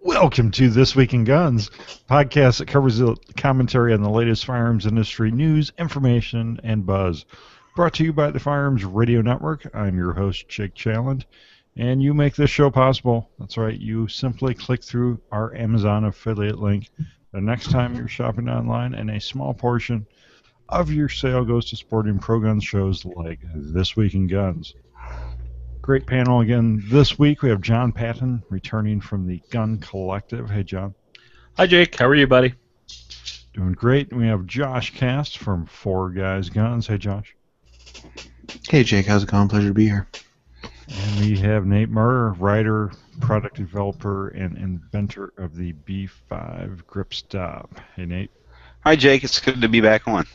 Welcome to This Week in Guns, podcast that covers the commentary on the latest firearms industry news, information, and buzz. Brought to you by the Firearms Radio Network. I'm your host, Jake Challand, and you make this show possible. That's right, you simply click through our Amazon affiliate link the next time you're shopping online, and a small portion of your sale goes to supporting pro-gun shows like This Week in Guns. Great panel again this week. We have Jon Patton returning from the Gun Collective. Hey, John. Hi, Jake. How are you, buddy? Doing great. We have Josh Cast from FourGuysGuns. Hey, Josh. Hey, Jake. How's it going? Pleasure to be here. And we have Nate Murr, writer, product developer, and inventor of the B5 Gripstop. Hey, Nate. Hi, Jake. It's good to be back on.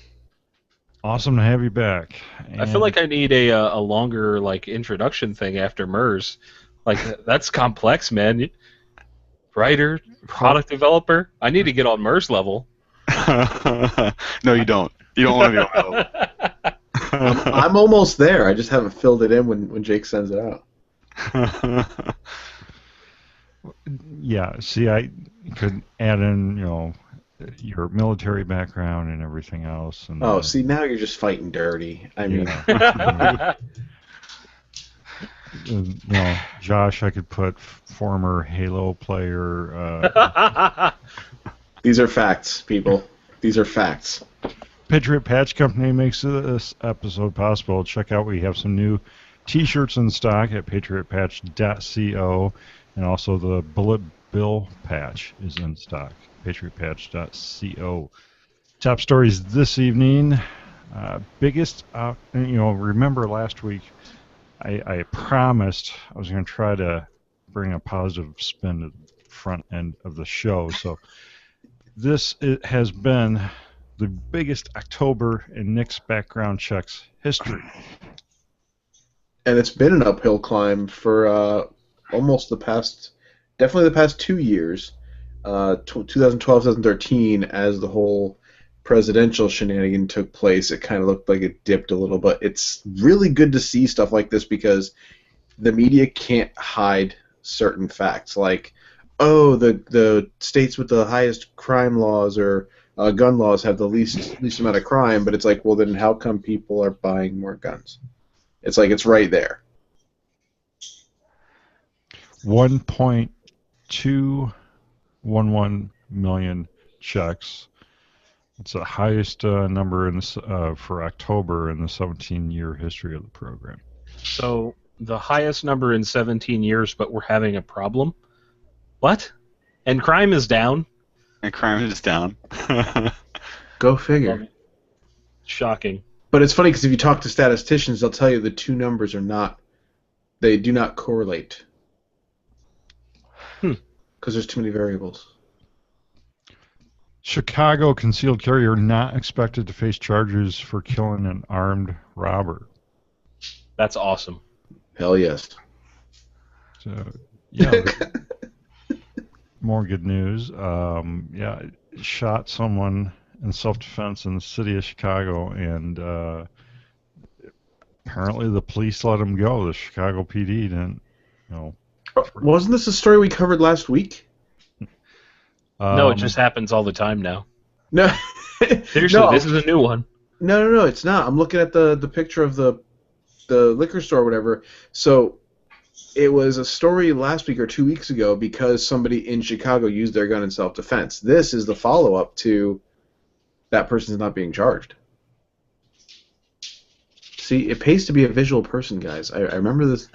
Awesome to have you back. I feel like I need a longer introduction thing after Murr's. That's complex, man. Writer, product developer. I need to get on Murr's level. No, you don't. You don't want to be on my level. I'm almost there. I just haven't filled it in when Jake sends it out. Yeah. See, I could add in, your military background and everything else. And, see, now you're just fighting dirty. I mean, Josh, I could put former Halo player. These are facts, people. These are facts. Patriot Patch Company makes this episode possible. Check out, we have some new T-shirts in stock at patriotpatch.co, and also the Bullet Bill patch is in stock. patriotpatch.co. Top stories this evening. Biggest, remember last week I promised I was going to try to bring a positive spin to the front end of the show. So this has been the biggest October in Nick's background checks history. And it's been an uphill climb for almost definitely the past 2 years. 2012, 2013, as the whole presidential shenanigan took place, it kind of looked like it dipped a little, but it's really good to see stuff like this because the media can't hide certain facts, like, oh, the states with the highest crime laws or gun laws have the least amount of crime, but it's like, well, then how come people are buying more guns? It's like, it's right there. 1.211 million checks. It's the highest number in for October in the 17-year history of the program. So the highest number in 17 years, but we're having a problem? What? And crime is down? And crime is down. Go figure. Shocking. But it's funny because if you talk to statisticians, they'll tell you the two numbers do not correlate. Because there's too many variables. Chicago concealed carrier not expected to face charges for killing an armed robber. That's awesome. Hell yes. So, yeah. More good news. Shot someone in self-defense in the city of Chicago, and apparently the police let him go. The Chicago PD didn't, Wasn't this a story we covered last week? No, it just happens all the time now. No. Seriously, No. This is a new one. No, it's not. I'm looking at the picture of the liquor store or whatever. So it was a story last week or 2 weeks ago because somebody in Chicago used their gun in self-defense. This is the follow-up to that person's not being charged. See, it pays to be a visual person, guys. I remember this.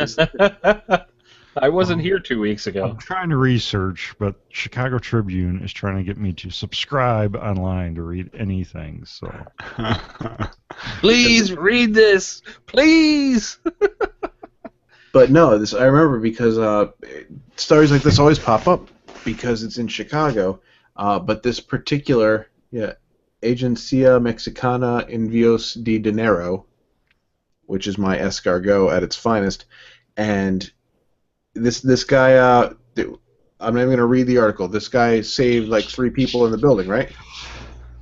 I wasn't here 2 weeks ago. I'm trying to research, but Chicago Tribune is trying to get me to subscribe online to read anything. So, Please read this, please. But no, I remember because stories like this always pop up because it's in Chicago. But this particular, Agencia Mexicana Envíos de Dinero, which is my escargot at its finest, and this guy, I'm not even going to read the article. This guy saved like 3 people in the building, right?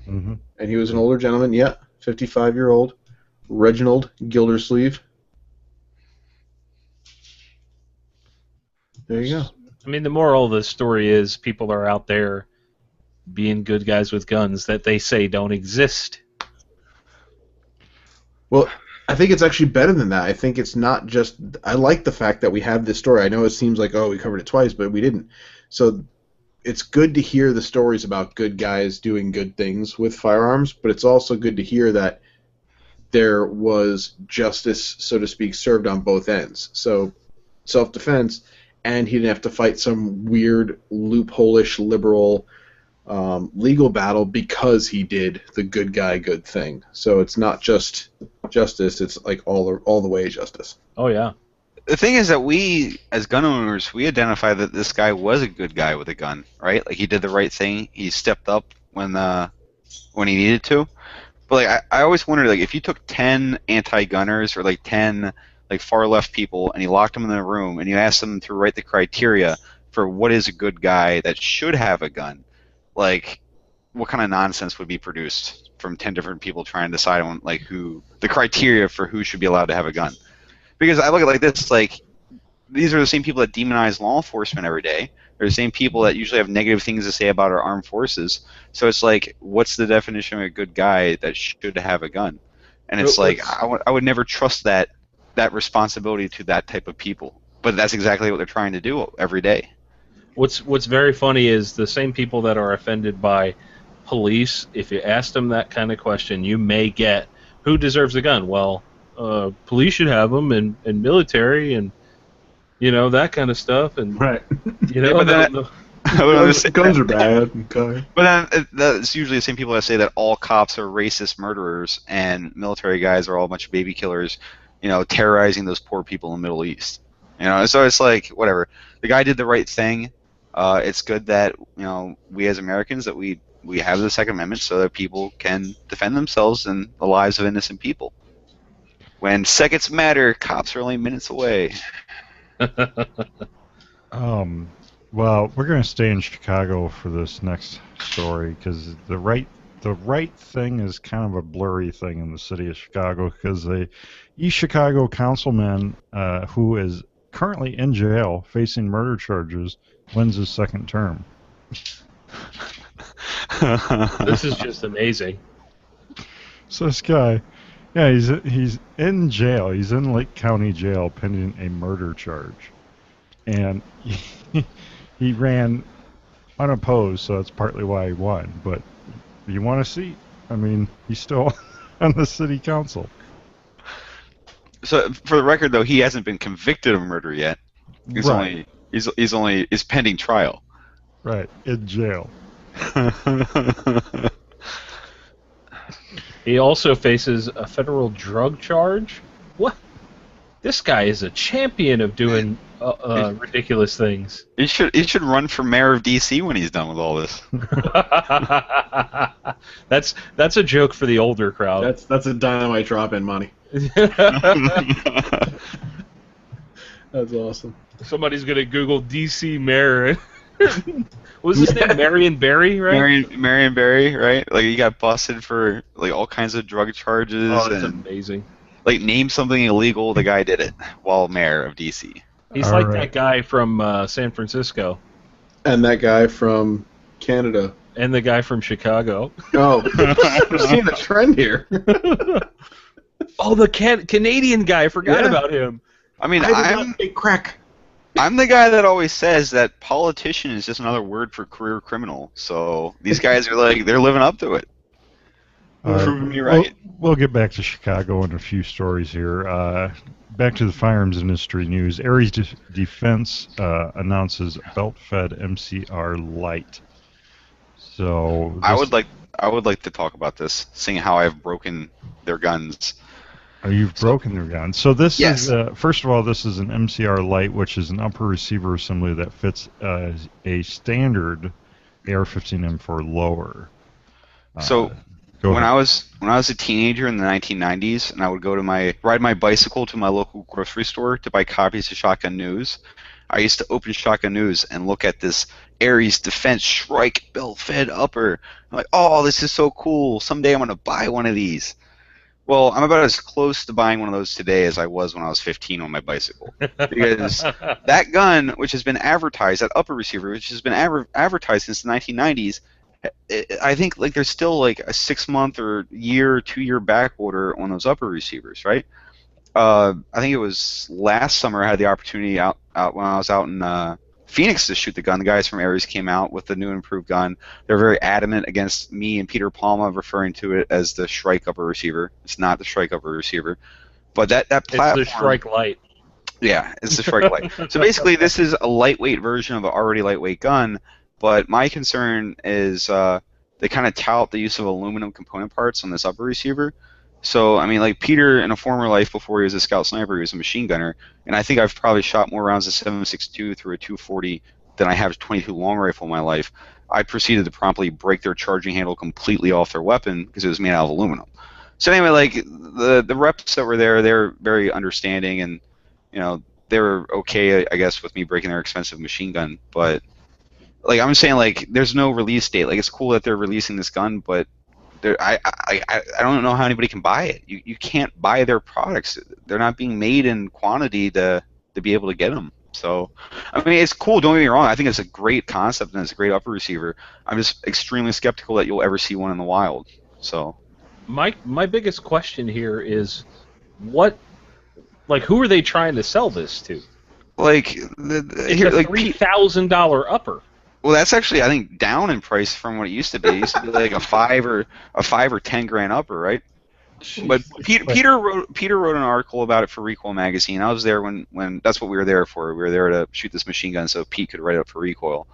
Mm-hmm. And he was an older gentleman, 55-year-old, Reginald Gildersleeve. There you go. I mean, the moral of the story is people are out there being good guys with guns that they say don't exist. Well, I think it's actually better than that. I think it's not just. I like the fact that we have this story. I know it seems like, oh, we covered it twice, but we didn't. So it's good to hear the stories about good guys doing good things with firearms, but it's also good to hear that there was justice, so to speak, served on both ends. So self-defense, and he didn't have to fight some weird loophole-ish liberal legal battle because he did the good guy good thing. So it's not just justice; it's like all the way justice. Oh yeah. The thing is that we, as gun owners, we identify that this guy was a good guy with a gun, right? Like he did the right thing. He stepped up when he needed to. But like I always wondered, like if you took 10 anti-gunners or like 10 like far left people and you locked them in a room and you asked them to write the criteria for what is a good guy that should have a gun, like what kind of nonsense would be produced from 10 different people trying to decide on like who the criteria for who should be allowed to have a gun? Because I look at it like this, like these are the same people that demonize law enforcement every day. They're the same people that usually have negative things to say about our armed forces. So it's like, what's the definition of a good guy that should have a gun? And it's like, I would never trust that responsibility to that type of people. But that's exactly what they're trying to do every day. What's very funny is the same people that are offended by police, if you ask them that kind of question, you may get, who deserves a gun? Well, police should have them, and military, and that kind of stuff, and right. Guns are bad. Okay. But then that's usually the same people that say that all cops are racist murderers and military guys are all a bunch of baby killers, terrorizing those poor people in the Middle East. So it's like whatever. The guy did the right thing. It's good that we as Americans that we have the Second Amendment so that people can defend themselves and the lives of innocent people. When seconds matter, cops are only minutes away. Well, we're going to stay in Chicago for this next story because the right thing is kind of a blurry thing in the city of Chicago because the East Chicago councilman who is currently in jail facing murder charges wins his second term. This is just amazing. So this guy, yeah, he's in jail. He's in Lake County Jail pending a murder charge, and he ran unopposed, so that's partly why he won. But you want a seat? I mean, he's still on the city council. So, for the record, though, he hasn't been convicted of murder yet. He's right. He's pending trial. Right, in jail. He also faces a federal drug charge. What? This guy is a champion of doing ridiculous things. He should run for mayor of D.C. when he's done with all this. That's a joke for the older crowd. That's a dynamite drop-in money. That's awesome. Somebody's gonna Google D.C. mayor. What was his name? Marion Barry, right? Marion Barry, right? Like he got busted for like all kinds of drug charges. Oh, that's amazing. Like name something illegal, the guy did it while mayor of DC. He's all like that guy from San Francisco. And that guy from Canada. And the guy from Chicago. Oh, we're seeing a trend here. Oh, the Canadian guy. I forgot about him. I mean, I'm a crack. I'm the guy that always says that politician is just another word for career criminal. So these guys are like, they're living up to it. Proving me right. We'll get back to Chicago in a few stories here. Back to the firearms industry news. Aries Defense announces belt-fed MCR Light. So I would like to talk about this, seeing how I've broken their guns. Oh, you've broken their gun. So this is, first of all, this is an MCR Lite, which is an upper receiver assembly that fits a standard AR-15 M4 lower. So when I was a teenager in the 1990s, and I would go to ride my bicycle to my local grocery store to buy copies of Shotgun News, I used to open Shotgun News and look at this Aries Defense Shrike belt-fed upper. I'm like, oh, this is so cool. Someday I'm going to buy one of these. Well, I'm about as close to buying one of those today as I was when I was 15 on my bicycle. Because that gun, which has been advertised, that upper receiver, which has been advertised since the 1990s, I think like there's still like a 6-month or year, 2-year back order on those upper receivers, right? I think it was last summer I had the opportunity out when I was out in Phoenix to shoot the gun. The guys from Aries came out with the new and improved gun. They're very adamant against me and Peter Palma referring to it as the Shrike upper receiver. It's not the Shrike upper receiver, but that platform. It's the Shrike Light. Yeah, it's the Shrike Light. So basically, this is a lightweight version of an already lightweight gun. But my concern is they kind of tout the use of aluminum component parts on this upper receiver. So, I mean, like Peter, in a former life before he was a scout sniper, he was a machine gunner, and I think I've probably shot more rounds of 7.62 through a 240 than I have 22 long rifle in my life. I proceeded to promptly break their charging handle completely off their weapon because it was made out of aluminum. So anyway, like the reps that were there, they're very understanding, and you know they were okay, I guess, with me breaking their expensive machine gun. But like I'm saying, like there's no release date. Like it's cool that they're releasing this gun, but I don't know how anybody can buy it. You can't buy their products. They're not being made in quantity to be able to get them. So, I mean, it's cool. Don't get me wrong. I think it's a great concept and it's a great upper receiver. I'm just extremely skeptical that you'll ever see one in the wild. So, my biggest question here is, who are they trying to sell this to? like, It's a $3,000 upper. Well, that's actually I think down in price from what it used to be. It used to be like a 5 or 10 grand upper, right? Jeez. But Peter wrote an article about it for Recoil magazine. I was there when that's what we were there for. We were there to shoot this machine gun, so Pete could write it up for Recoil.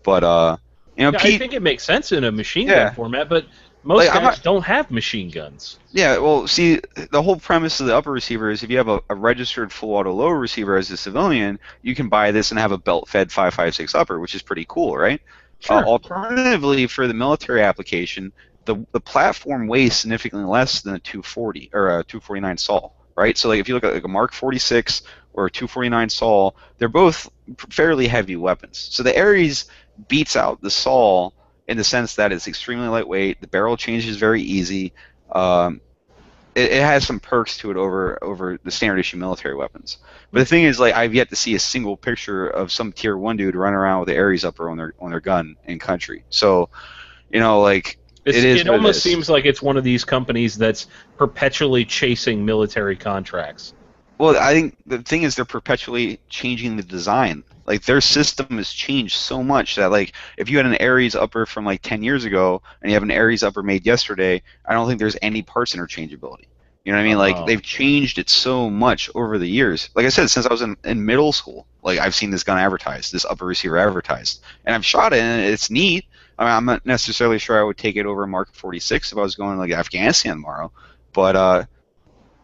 But Yeah, Pete, I think it makes sense in a machine gun format, but most guys don't have machine guns. Yeah, well, see, the whole premise of the upper receiver is if you have a registered full auto lower receiver as a civilian, you can buy this and have a belt-fed 5.56 upper, which is pretty cool, right? Sure. Alternatively, for the military application, the platform weighs significantly less than a 240 or a 249 Sol, right? So, like, if you look at like a Mark 46 or a 249 Sol, they're both fairly heavy weapons. So the Aries beats out the Sol in the sense that it's extremely lightweight. The barrel change is very easy. It has some perks to it over the standard issue military weapons. But the thing is, like, I've yet to see a single picture of some tier 1 dude running around with the Aries upper on their gun in country. So, you know, like it almost seems like it's one of these companies that's perpetually chasing military contracts. Well, I think the thing is they're perpetually changing the design. Like their system has changed so much that like if you had an Aries upper from like 10 years ago and you have an Aries upper made yesterday, I don't think there's any parts interchangeability. You know what I mean? Like they've changed it so much over the years. Like I said, since I was in middle school, like I've seen this gun advertised, this upper receiver advertised, and I've shot it and it's neat. I mean, I'm not necessarily sure I would take it over a Mark 46 if I was going to like Afghanistan tomorrow, but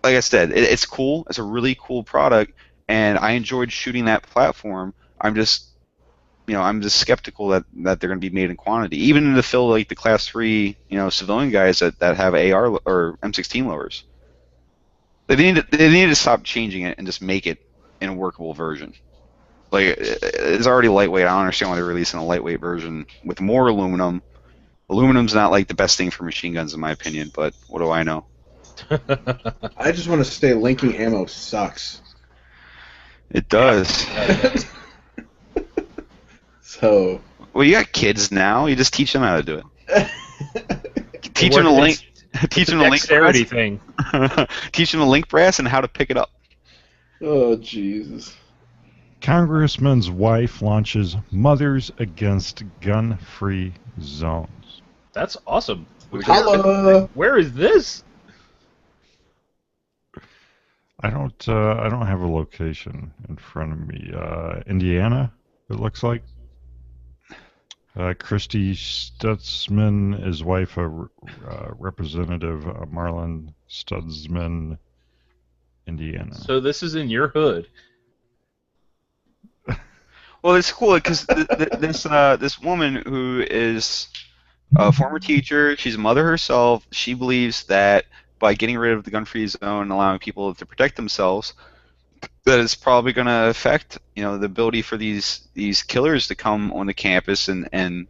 like I said, it's cool. It's a really cool product, and I enjoyed shooting that platform. I'm just skeptical that they're going to be made in quantity, even to fill like the class 3, civilian guys that have AR or M16 lowers. They need to stop changing it and just make it in a workable version. Like it's already lightweight. I don't understand why they're releasing a lightweight version with more aluminum. Aluminum's not like the best thing for machine guns in my opinion, but what do I know? I just want to say linking ammo sucks. It does. So. Well, you got kids now. You just teach them how to do it. Teach them to link. Teach them to link brass. Thing. Teach them to link brass and how to pick it up. Oh Jesus! Congressman's wife launches Mothers Against Gun-Free Zones. That's awesome. Holla! Where is this? I don't have a location in front of me. Indiana, it looks like. Christy Stutzman, his wife, Representative Marlon Stutzman, Indiana. So this is in your hood. Well, it's cool because this woman who is a former teacher, she's a mother herself. She believes that by getting rid of the gun-free zone and allowing people to protect themselves, that it's probably going to affect, the ability for these killers to come on the campus and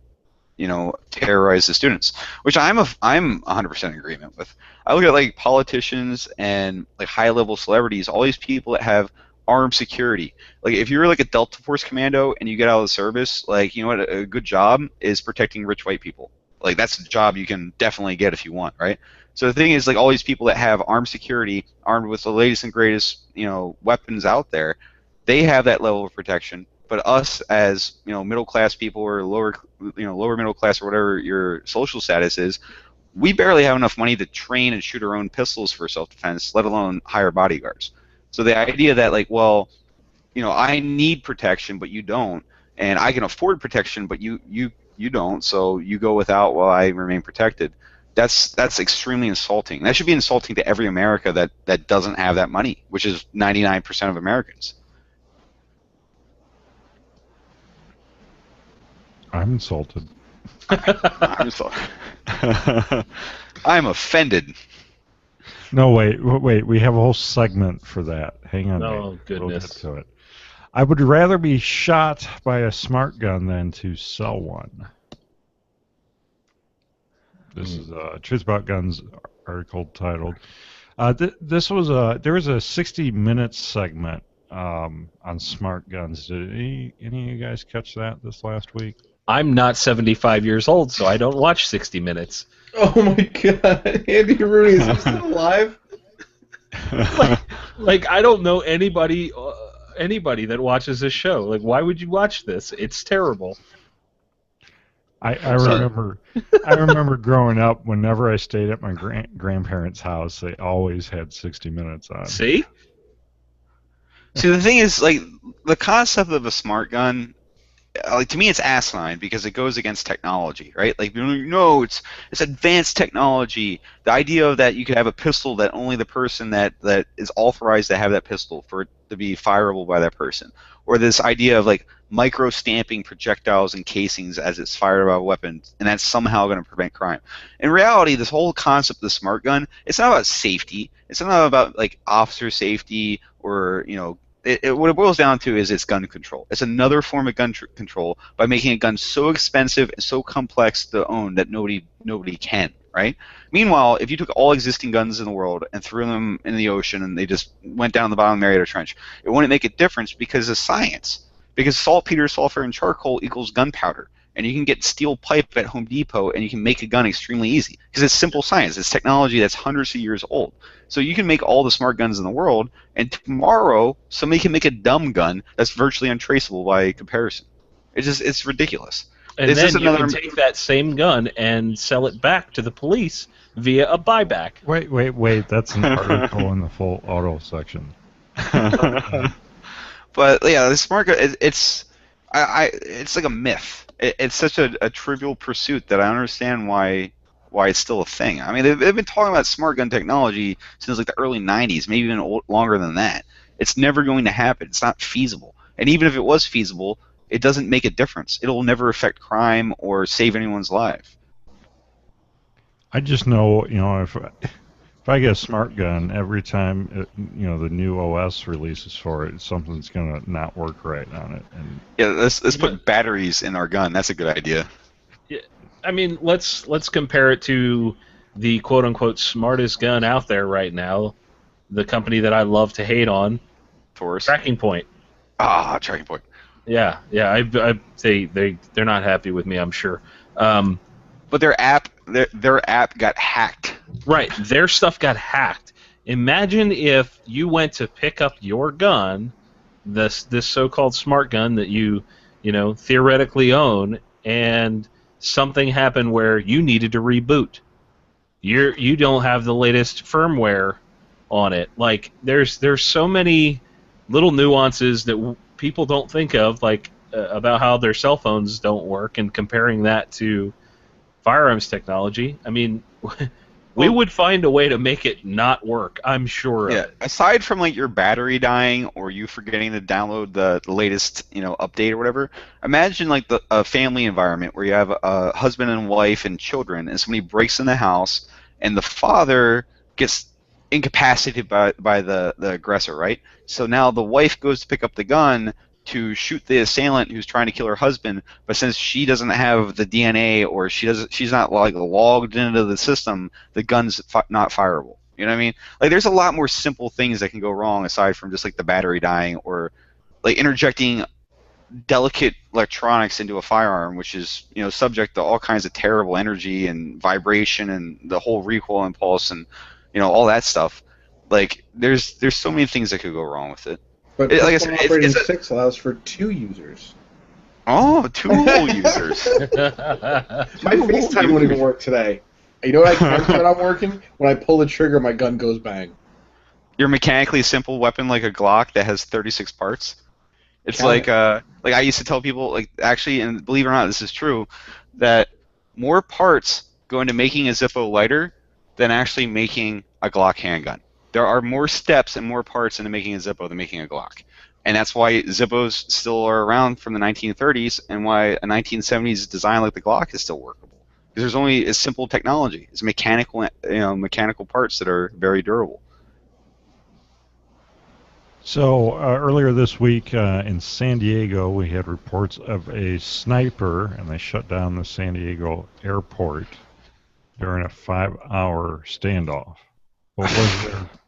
terrorize the students, which I'm 100% in agreement with. I look at like politicians and like high-level celebrities, all these people that have armed security. Like if you're like a Delta Force commando and you get out of the service, like you know what a good job is protecting rich white people. Like that's a job you can definitely get if you want, right? So the thing is, like all these people that have armed security, armed with the latest and greatest, weapons out there, they have that level of protection. But us as middle class people or lower middle class or whatever your social status is, we barely have enough money to train and shoot our own pistols for self-defense, let alone hire bodyguards. So the idea that like, well, I need protection, but you don't, and I can afford protection, but you don't, so you go without while I remain protected. That's extremely insulting. That should be insulting to every America that doesn't have that money, which is 99% of Americans. I'm insulted. I'm insulted. I'm offended. No, wait. We have a whole segment for that. Hang on. Oh, goodness. We'll get to it. I would rather be shot by a smart gun than to sell one. This is a Truth About Guns article titled. There was a 60 Minutes segment on smart guns. Did any of you guys catch that this last week? I'm not 75 years old, so I don't watch 60 Minutes. Oh my God, Andy Rooney is he still alive? like I don't know anybody that watches this show. Like, why would you watch this? It's terrible. I remember growing up. Whenever I stayed at my grandparents' house, they always had 60 Minutes on. See, the thing is, like, the concept of a smart gun, like, to me, it's asinine because it goes against technology, right? Like, no, it's advanced technology. The idea of that you could have a pistol that only the person that is authorized to have that pistol for it to be fireable by that person, or this idea of like micro stamping projectiles and casings as it's fired by a weapon, and that's somehow going to prevent crime. In reality, this whole concept of the smart gun, it's not about safety. It's not about like officer safety or what it boils down to is it's gun control. It's another form of gun control by making a gun so expensive and so complex to own that nobody can, right? Meanwhile, if you took all existing guns in the world and threw them in the ocean and they just went down the bottom of the Mariana Trench, it wouldn't make a difference because of science. Because saltpeter, sulfur, and charcoal equals gunpowder. And you can get steel pipe at Home Depot and you can make a gun extremely easy. Because it's simple science. It's technology that's hundreds of years old. So you can make all the smart guns in the world, and tomorrow somebody can make a dumb gun that's virtually untraceable by comparison. It's ridiculous. And then you can take that same gun and sell it back to the police via a buyback. Wait. That's an article in the full auto section. But yeah, the smart gun, it's like a myth. It's such a trivial pursuit that I understand why it's still a thing. I mean, they've been talking about smart gun technology since like the early 90s, maybe even longer than that. It's never going to happen. It's not feasible. And even if it was feasible, it doesn't make a difference. It'll never affect crime or save anyone's life. I just know, if I get a smart gun, every time the new OS releases for it, something's gonna not work right on it. And yeah, let's put batteries in our gun. That's a good idea. Yeah, I mean, let's compare it to the quote unquote smartest gun out there right now, the company that I love to hate on, Tracking Point. Ah, Tracking Point. Yeah. They're not happy with me, I'm sure. But their app got hacked. Right, their stuff got hacked. Imagine if you went to pick up your gun, this so-called smart gun that you theoretically own, and something happened where you needed to reboot. You don't have the latest firmware on it. Like there's so many little nuances that people don't think of, like about how their cell phones don't work, and comparing that to firearms technology. I mean, we would find a way to make it not work, I'm sure. Yeah. Of it. Aside from like your battery dying or you forgetting to download the latest update or whatever, imagine like a family environment where you have a husband and wife and children, and somebody breaks in the house, and the father gets incapacitated by the aggressor, right? So now the wife goes to pick up the gun, to shoot the assailant who's trying to kill her husband, but since she doesn't have the DNA or she's not like logged into the system, the gun's not fireable. You know what I mean? Like there's a lot more simple things that can go wrong aside from just like the battery dying or like interjecting delicate electronics into a firearm, which is subject to all kinds of terrible energy and vibration and the whole recoil impulse and all that stuff. Like there's so many things that could go wrong with it. But like I said, operating 6 allows for 2 users. Oh, 2 whole users. My FaceTime won't even work today. You know what I can when I'm working? When I pull the trigger, my gun goes bang. Your mechanically simple weapon like a Glock that has 36 parts. It's like I used to tell people, like actually, and believe it or not, this is true, that more parts go into making a Zippo lighter than actually making a Glock handgun. There are more steps and more parts into making a Zippo than making a Glock. And that's why Zippos still are around from the 1930s and why a 1970s design like the Glock is still workable. Because there's only a simple technology. It's mechanical parts that are very durable. So earlier this week in San Diego, we had reports of a sniper, and they shut down the San Diego airport during a 5-hour standoff. Well,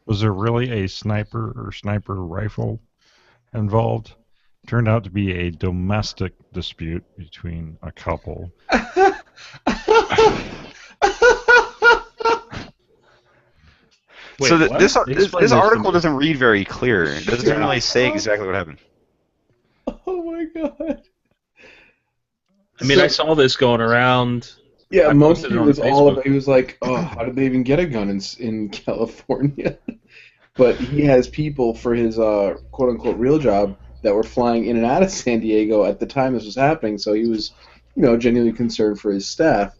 was there really a sniper or sniper rifle involved? Turned out to be a domestic dispute between a couple. Wait, so what? this article doesn't read very clear. It doesn't really say exactly what happened. Oh my god. I mean, I saw this going around. Yeah, I most posted of it it on was all Facebook. about. He was like, "Oh, how did they even get a gun in California?" But he has people for his quote unquote real job that were flying in and out of San Diego at the time this was happening. So he was, genuinely concerned for his staff,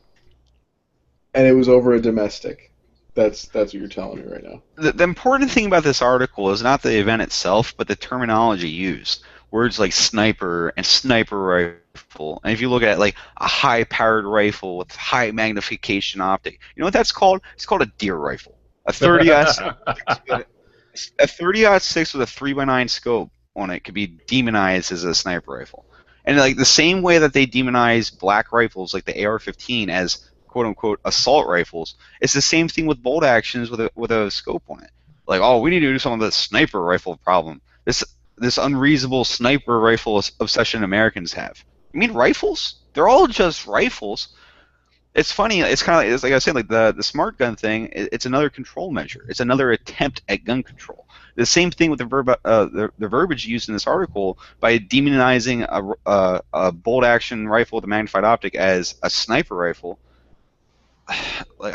and it was over a domestic. That's what you're telling me right now. The important thing about this article is not the event itself, but the terminology used. Words like sniper and sniper rifle. And if you look at like a high-powered rifle with high magnification optic, you know what that's called? It's called a deer rifle. A 30-06 with a 3x9 scope on it could be demonized as a sniper rifle. And like the same way that they demonize black rifles like the AR-15 as quote-unquote assault rifles, it's the same thing with bolt actions with a scope on it. Like, oh, we need to do something with the sniper rifle problem. This unreasonable sniper rifle obsession Americans have. I mean, rifles? They're all just rifles. It's funny. It's kind of like, I was saying, like the smart gun thing. It's another control measure. It's another attempt at gun control. The same thing with the verbiage used in this article by demonizing a bolt action rifle with a magnified optic as a sniper rifle. Like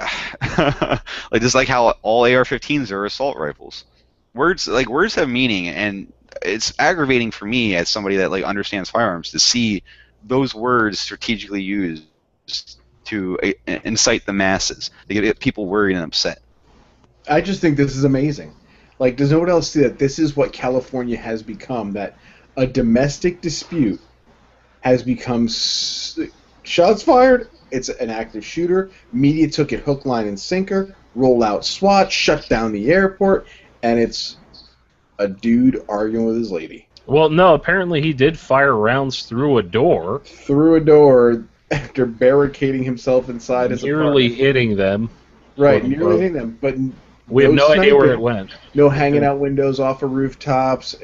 just like how all AR-15s are assault rifles. Words have meaning, and it's aggravating for me as somebody that like understands firearms to see those words strategically used to incite the masses, to get people worried and upset. I just think this is amazing. Like, does no one else see that this is what California has become? That a domestic dispute has become shots fired. It's an active shooter. Media took it hook, line, and sinker. Roll out SWAT, shut down the airport, and it's a dude arguing with his lady. Well, no, apparently he did fire rounds through a door. Through a door after barricading himself inside his nearly apartment. hitting them. Right, nearly hitting them, but we have no idea where it went. No hanging out windows off of rooftops.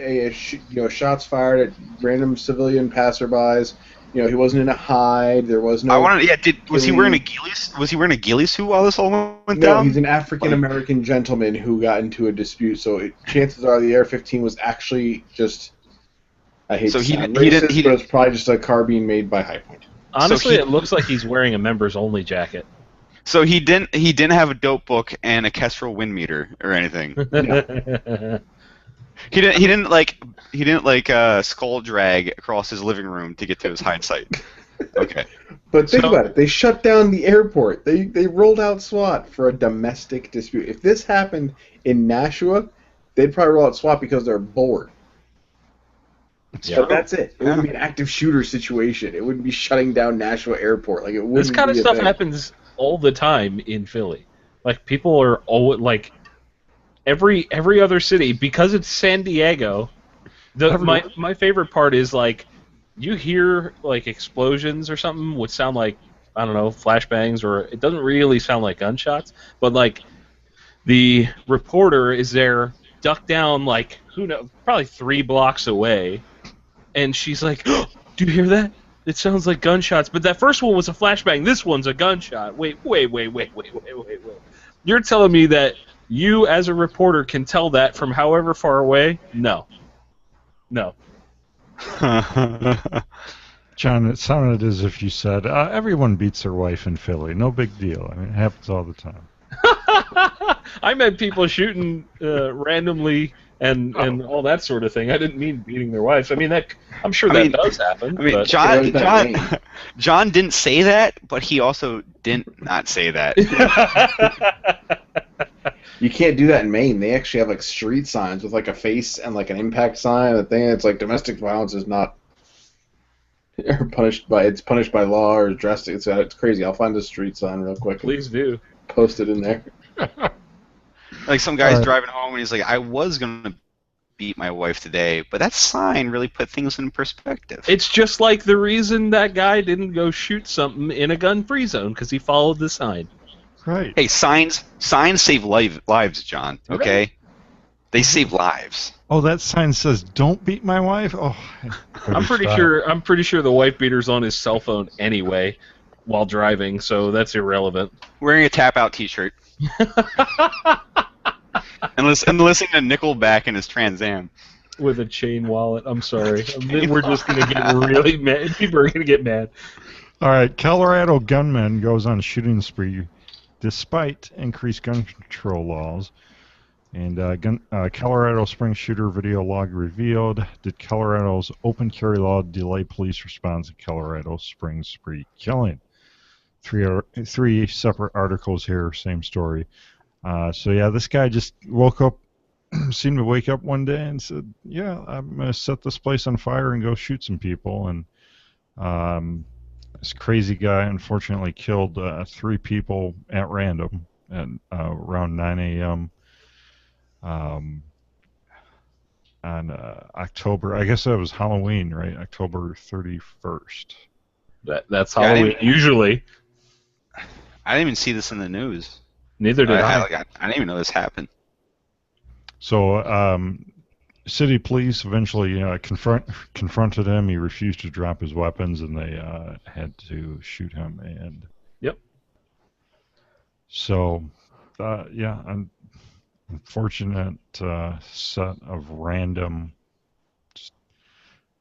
Shots fired at random civilian passerbys. He wasn't in a hide. There was no. Was he wearing a ghillie? Was he wearing a ghillie suit while this all went down? No, he's an African American gentleman who got into a dispute. So chances are the AR-15 was actually just. I hate to sound racist, but it's probably just a carbine made by High Point. Honestly, it looks like he's wearing a members only jacket. So he didn't have a dope book and a Kestrel wind meter or anything. No. He didn't skull drag across his living room to get to his hide site. Okay. But think about it. They shut down the airport. They rolled out SWAT for a domestic dispute. If this happened in Nashua, they'd probably roll out SWAT because they're bored. Yeah. But that's it. It wouldn't be an active shooter situation. It wouldn't be shutting down Nashua Airport. Like it wouldn't. This kind of be a stuff thing. happens all the time in Philly. Like people are always like every other city, because it's San Diego. My favorite part is like you hear like explosions or something would sound like, I don't know, flashbangs, or it doesn't really sound like gunshots, but like the reporter is there ducked down like who knows, probably 3 blocks away, and she's like, oh, do you hear that? It sounds like gunshots, but that first one was a flashbang. This one's a gunshot. Wait. You're telling me that you, as a reporter, can tell that from however far away? No. John, it sounded as if you said, everyone beats their wife in Philly. No big deal. I mean, it happens all the time. I meant people shooting randomly and all that sort of thing. I didn't mean beating their wives. I mean, I'm sure that does happen. I mean, John didn't say that, but he also didn't not say that. You can't do that in Maine. They actually have like street signs with like a face and like an impact sign. The thing it's like domestic violence is not punished by law or drastic. It's crazy. I'll find the street sign real quick. Please do. Post it in there. Like some guy's driving home and he's like, I was gonna beat my wife today, but that sign really put things in perspective. It's just like the reason that guy didn't go shoot something in a gun-free zone, because he followed the sign. Right. Hey, signs save lives, John. Okay, right. They save lives. Oh, that sign says "Don't beat my wife." Oh, I'm pretty sure the wife beater's on his cell phone anyway while driving, so that's irrelevant. Wearing a Tap Out T-shirt. and listening to Nickelback in his Trans Am. With a chain wallet. I'm sorry. We're just going to get really mad. People are going to get mad. All right. Colorado gunman goes on shooting spree despite increased gun control laws. And Colorado Springs shooter video log revealed, did Colorado's open carry law delay police response to Colorado Springs spree killing? Three separate articles here, same story. So yeah, this guy just woke up, seemed to wake up one day and said, yeah, I'm going to set this place on fire and go shoot some people. And this crazy guy unfortunately killed 3 people at random at around 9 a.m. On October, I guess that was Halloween, right? October 31st. That's Halloween, usually. I didn't even see this in the news. Neither did I. I didn't even know this happened. So, city police eventually confronted him. He refused to drop his weapons, and they had to shoot him. And yep. So, yeah, unfortunate set of random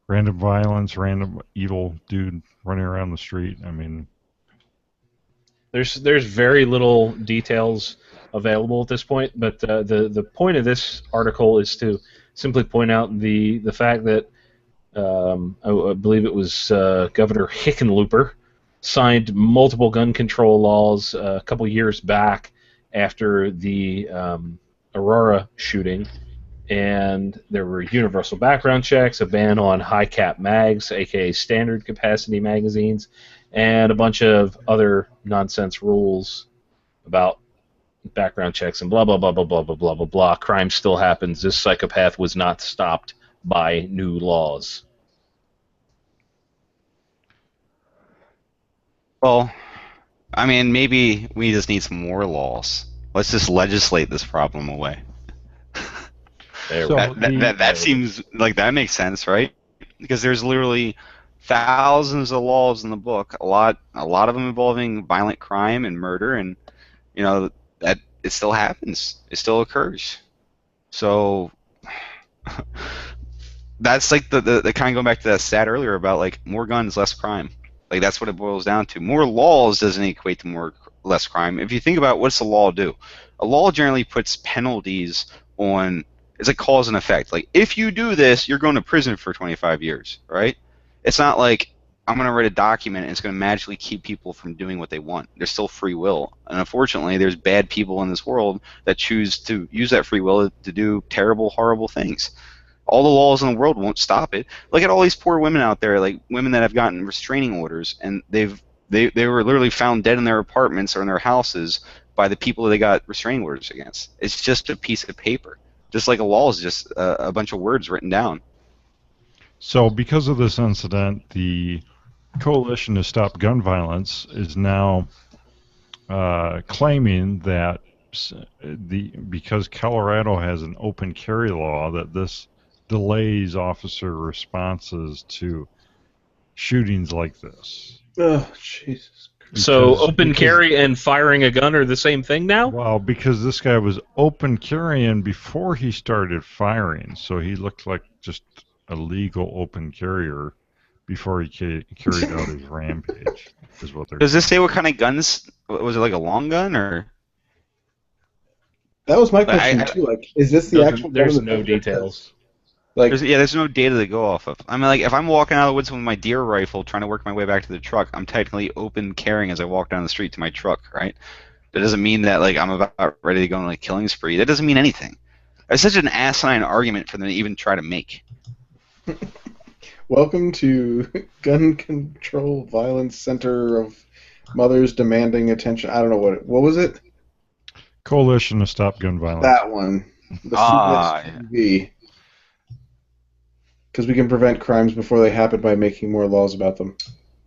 violence, random evil dude running around the street. I mean, there's very little details available at this point, but the point of this article is to simply point out the fact that I believe it was Governor Hickenlooper signed multiple gun control laws a couple years back after the Aurora shooting, and there were universal background checks, a ban on high-cap mags, aka standard capacity magazines, and a bunch of other nonsense rules about background checks and blah blah blah blah blah blah blah blah blah. Crime still happens. This psychopath was not stopped by new laws. Well, I mean, maybe we just need some more laws. Let's just legislate this problem away. That seems like that makes sense, right? Because there's literally thousands of laws in the book, a lot of them involving violent crime and murder, and you know that it still happens, it still occurs. So that's like the kind of going back to that stat earlier about like more guns, less crime. Like that's what it boils down to. More laws doesn't equate to less crime. If you think about what's the law do, a law generally puts penalties on. It's like cause and effect. Like if you do this, you're going to prison for 25 years, right? It's not like I'm going to write a document and it's going to magically keep people from doing what they want. There's still free will. And unfortunately, there's bad people in this world that choose to use that free will to do terrible, horrible things. All the laws in the world won't stop it. Look at all these poor women out there, like women that have gotten restraining orders, and they were literally found dead in their apartments or in their houses by the people that they got restraining orders against. It's just a piece of paper. Just like a law is just a bunch of words written down. So, because of this incident, the Coalition to Stop Gun Violence is now claiming that because Colorado has an open carry law, that this delays officer responses to shootings like this. Oh, Jesus. So open carry and firing a gun are the same thing now? Well, because this guy was open carrying before he started firing, so he looked like just a legal open carrier before he carried out his rampage. Is what they're Does this saying. say what kind of guns? Was it like a long gun or? That was my question too. Like, is this the actual? There's no details. Like, there's no data to go off of. I mean, like, if I'm walking out of the woods with my deer rifle trying to work my way back to the truck, I'm technically open carrying as I walk down the street to my truck, right? That doesn't mean that, like, I'm about ready to go on a killing spree. That doesn't mean anything. It's such an asinine argument for them to even try to make. welcome to Gun Control Violence Center of Mothers Demanding Attention. I don't know what was it? Coalition to Stop Gun Violence. That one. The CSTV. Because we can prevent crimes before they happen by making more laws about them.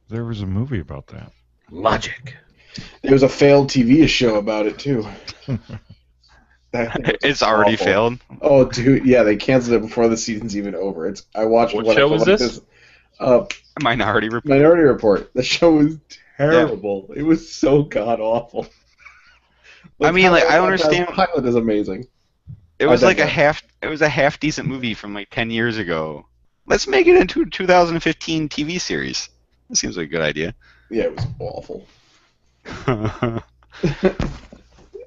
There was a movie about that. Logic. There was a failed TV show about it too. It's already awful. failed. Oh, dude, yeah, they canceled it before the season's even over. I watched. What show was this? Minority Report. Minority Report. The show was terrible. Yeah. It was so god awful. I mean, like, I don't understand. The pilot is amazing. It was like a half decent movie from like 10 years ago. Let's make it into a 2015 TV series. That seems like a good idea. Yeah, it was awful.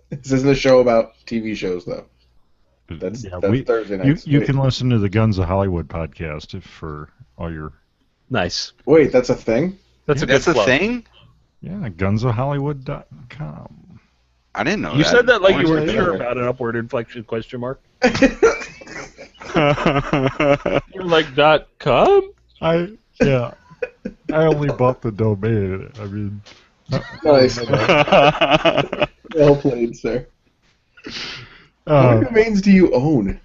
This isn't a show about TV shows, though. That's Thursday night. You can listen to the Guns of Hollywood podcast for all your... Nice. Wait, that's a thing? That's a thing? Yeah, gunsofhollywood.com. I didn't know that. You said that like you weren't sure about an upward inflection question mark. You're like .com? I only bought the domain. I mean... Nice. Well played, sir. How many domains do you own?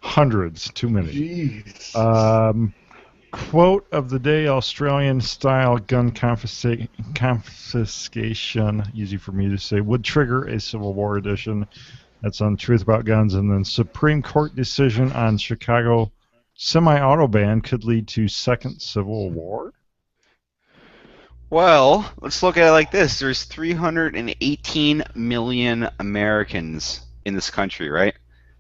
Hundreds. Too many. Jeez. Quote of the day: Australian-style gun confiscation, easy for me to say, would trigger a Civil War edition. That's on Truth About Guns. And then Supreme Court decision on Chicago semi-auto ban could lead to second Civil War? Well, let's look at it like this. There's 318 million Americans in this country, right?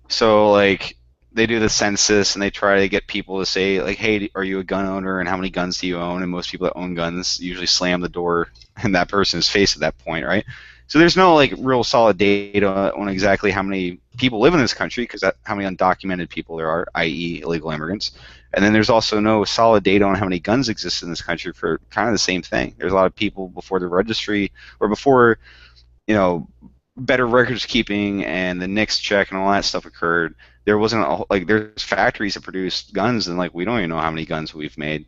So, like, they do the census and they try to get people to say, like, hey, are you a gun owner and how many guns do you own? And most people that own guns usually slam the door in that person's face at that point, right? So there's no, like, real solid data on exactly how many people live in this country, because how many undocumented people there are, i.e. illegal immigrants. And then there's also no solid data on how many guns exist in this country for kind of the same thing. There's a lot of people before the registry, or before, better records keeping and the NICS check and all that stuff occurred. There wasn't, there's factories that produce guns, and, like, we don't even know how many guns we've made,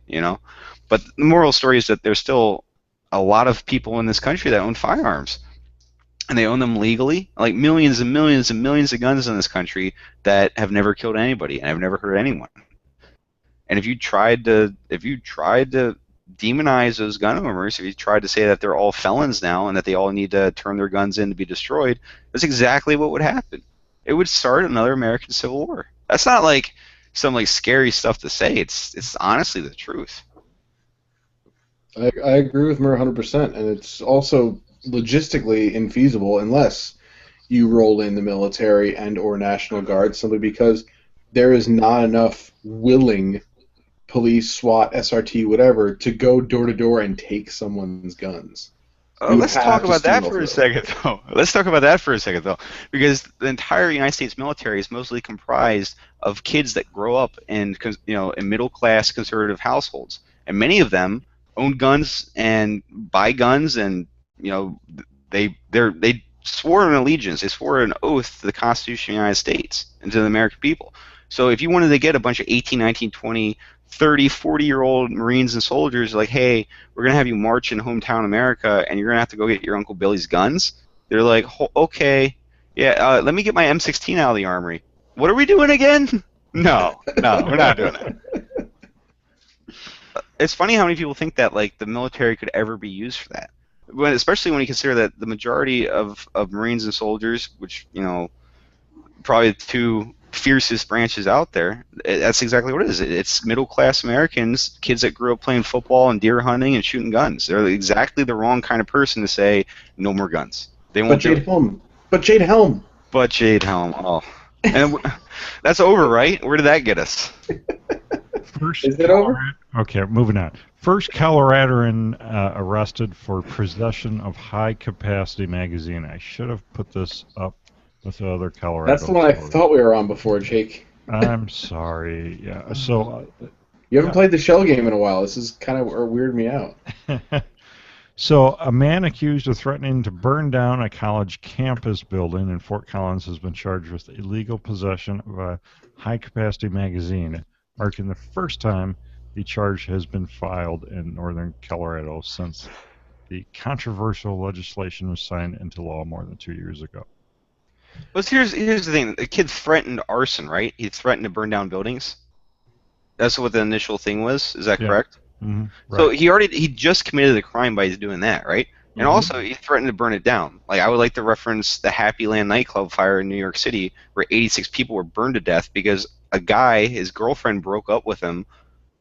But the moral story is that there's still a lot of people in this country that own firearms. And they own them legally, like millions and millions and millions of guns in this country that have never killed anybody and have never hurt anyone. And if you tried to demonize those gun owners, if you tried to say that they're all felons now and that they all need to turn their guns in to be destroyed, that's exactly what would happen. It would start another American Civil War. That's not like some like scary stuff to say. It's honestly the truth. I agree with Murr 100%, and it's also logistically infeasible unless you roll in the military and or National Guard, simply because there is not enough willing police, SWAT, SRT, whatever, to go door to door and take someone's guns. Let's talk about that for a second, though. Because the entire United States military is mostly comprised of kids that grow up in middle-class conservative households, and many of them own guns and buy guns, and they swore an allegiance, they swore an oath to the Constitution of the United States and to the American people. So if you wanted to get a bunch of 18, 19, 20, 30, 40-year-old Marines and soldiers, like, hey, we're going to have you march in hometown America, and you're going to have to go get your Uncle Billy's guns, they're like, okay, yeah, let me get my M16 out of the armory. What are we doing again? No, we're not doing that. it's funny how many people think that like the military could ever be used for that. Especially when you consider that the majority of Marines and soldiers, which probably the two fiercest branches out there, that's exactly what it is. It's middle class Americans, kids that grew up playing football and deer hunting and shooting guns. They're exactly the wrong kind of person to say no more guns. They won't do it. But Jade Helm. But Jade Helm. Oh, and that's over, right? Where did that get us? First, Is it over? Okay, moving on. First Coloradoan arrested for possession of high-capacity magazine. I should have put this up with the other Colorado. That's the one I thought we were on before, Jake. I'm sorry. Yeah. So you haven't played the shell game in a while. This is kind of weirding me out. So a man accused of threatening to burn down a college campus building in Fort Collins has been charged with illegal possession of a high-capacity magazine, marking the first time the charge has been filed in northern Colorado since the controversial legislation was signed into law more than 2 years ago. Well, here's the thing. The kid threatened arson, right? He threatened to burn down buildings. That's what the initial thing was. Is that correct? Mm-hmm. Right. So he just committed a crime by doing that, right? And also he threatened to burn it down. Like, I would like to reference the Happy Land nightclub fire in New York City, where 86 people were burned to death because a guy, his girlfriend, broke up with him,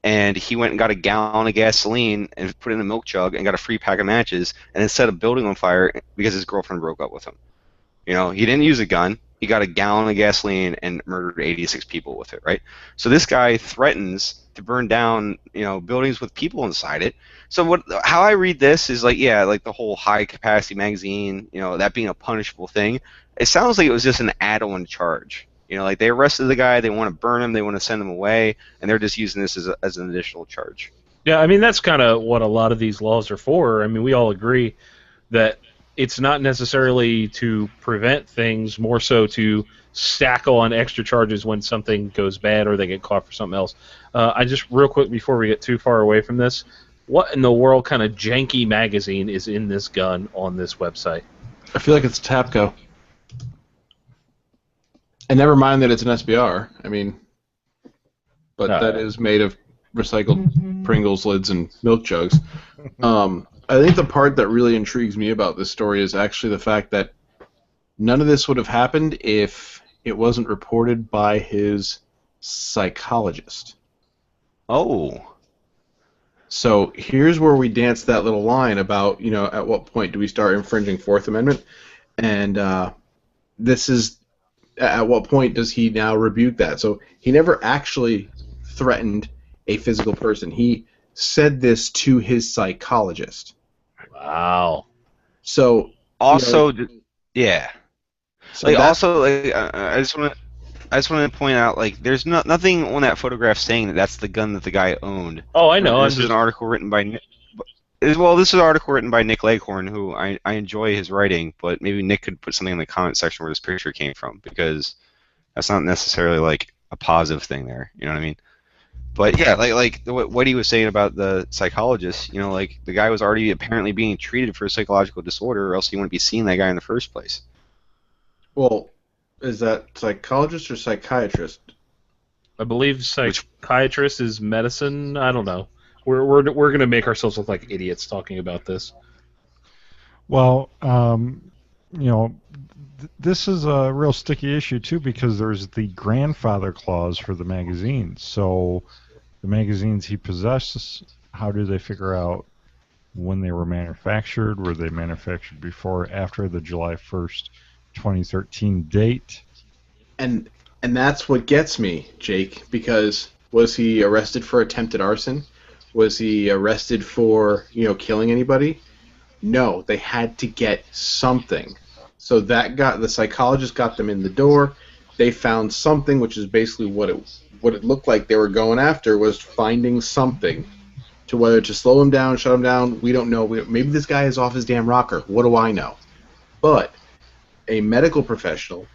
and he went and got a gallon of gasoline and put it in a milk jug and got a free pack of matches and then set a building on fire because his girlfriend broke up with him. He didn't use a gun. He got a gallon of gasoline and murdered 86 people with it, right? So this guy threatens to burn down, buildings with people inside it. So how I read this is like the whole high capacity magazine, that being a punishable thing. It sounds like it was just an add-on charge. Like they arrested the guy, they want to burn him, they want to send him away, and they're just using this as an additional charge. Yeah, I mean, that's kind of what a lot of these laws are for. I mean, we all agree that it's not necessarily to prevent things, more so to stack on extra charges when something goes bad or they get caught for something else. I just, real quick, before we get too far away from this, what in the world kind of janky magazine is in this gun on this website? I feel like it's Tapco. And never mind that it's an SBR. I mean, but that is made of recycled Pringles lids and milk jugs. I think the part that really intrigues me about this story is actually the fact that none of this would have happened if it wasn't reported by his psychologist. Oh. So here's where we dance that little line about, at what point do we start infringing Fourth Amendment? And this is, at what point does he now rebuke that? So he never actually threatened a physical person. He said this to his psychologist. Wow. So also, yeah. So like also, like I just want to point out, like, there's nothing on that photograph saying that that's the gun that the guy owned. Oh, I know. This is an article written by Nick. Well, this is an article written by Nick Leghorn, who I enjoy his writing, but maybe Nick could put something in the comment section where this picture came from, because that's not necessarily like a positive thing there. You know what I mean? But yeah, like what he was saying about the psychologist, like the guy was already apparently being treated for a psychological disorder, or else he wouldn't be seeing that guy in the first place. Well, is that psychologist or psychiatrist? I believe psychiatrist is medicine. I don't know. We're going to make ourselves look like idiots talking about this. Well, this is a real sticky issue too, because there's the grandfather clause for the magazines. So the magazines he possesses, how do they figure out when they were manufactured? Were they manufactured before or after the July 1st, 2013 date? And that's what gets me, Jake, because was he arrested for attempted arson? Was he arrested for, killing anybody? No, they had to get something. So the psychologist got them in the door. They found something, which is basically what it looked like they were going after, was finding something. To whether to slow him down, shut him down, we don't know. Maybe this guy is off his damn rocker. What do I know? But a medical professional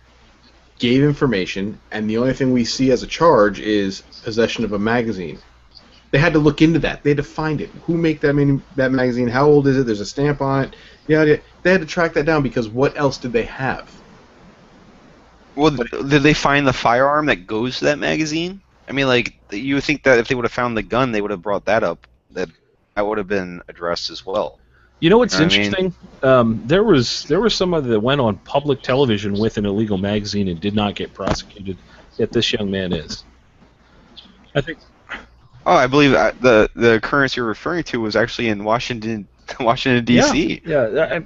gave information, and the only thing we see as a charge is possession of a magazine. They had to look into that. They had to find it. Who made that magazine? How old is it? There's a stamp on it. Yeah, they had to track that down, because what else did they have? Well, did they find the firearm that goes to that magazine? I mean, like, you would think that if they would have found the gun, they would have brought that up that would have been addressed as well. You know what's You know what I mean? interesting? There was somebody that went on public television with an illegal magazine and did not get prosecuted. Yet this young man is. I think. Oh, I believe the occurrence you're referring to was actually in Washington D.C. Yeah.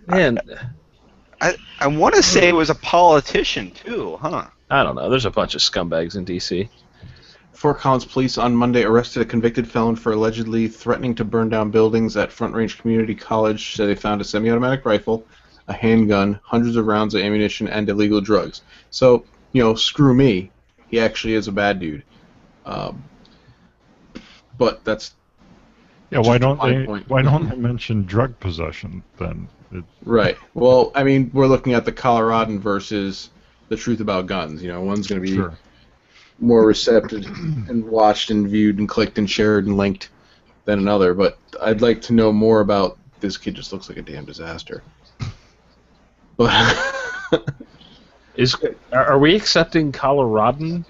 Man, I want to say it was a politician too, huh? I don't know. There's a bunch of scumbags in D.C. Fort Collins police on Monday arrested a convicted felon for allegedly threatening to burn down buildings at Front Range Community College. Said they found a semi-automatic rifle, a handgun, hundreds of rounds of ammunition, and illegal drugs. So, screw me. He actually is a bad dude. But that's why don't they mention drug possession then? Right. Well, I mean, we're looking at the Coloradan versus the truth about guns. One's going to be more receptive and watched and viewed and clicked and shared and linked than another. But I'd like to know more about this kid. Just looks like a damn disaster. But are we accepting Coloradoan?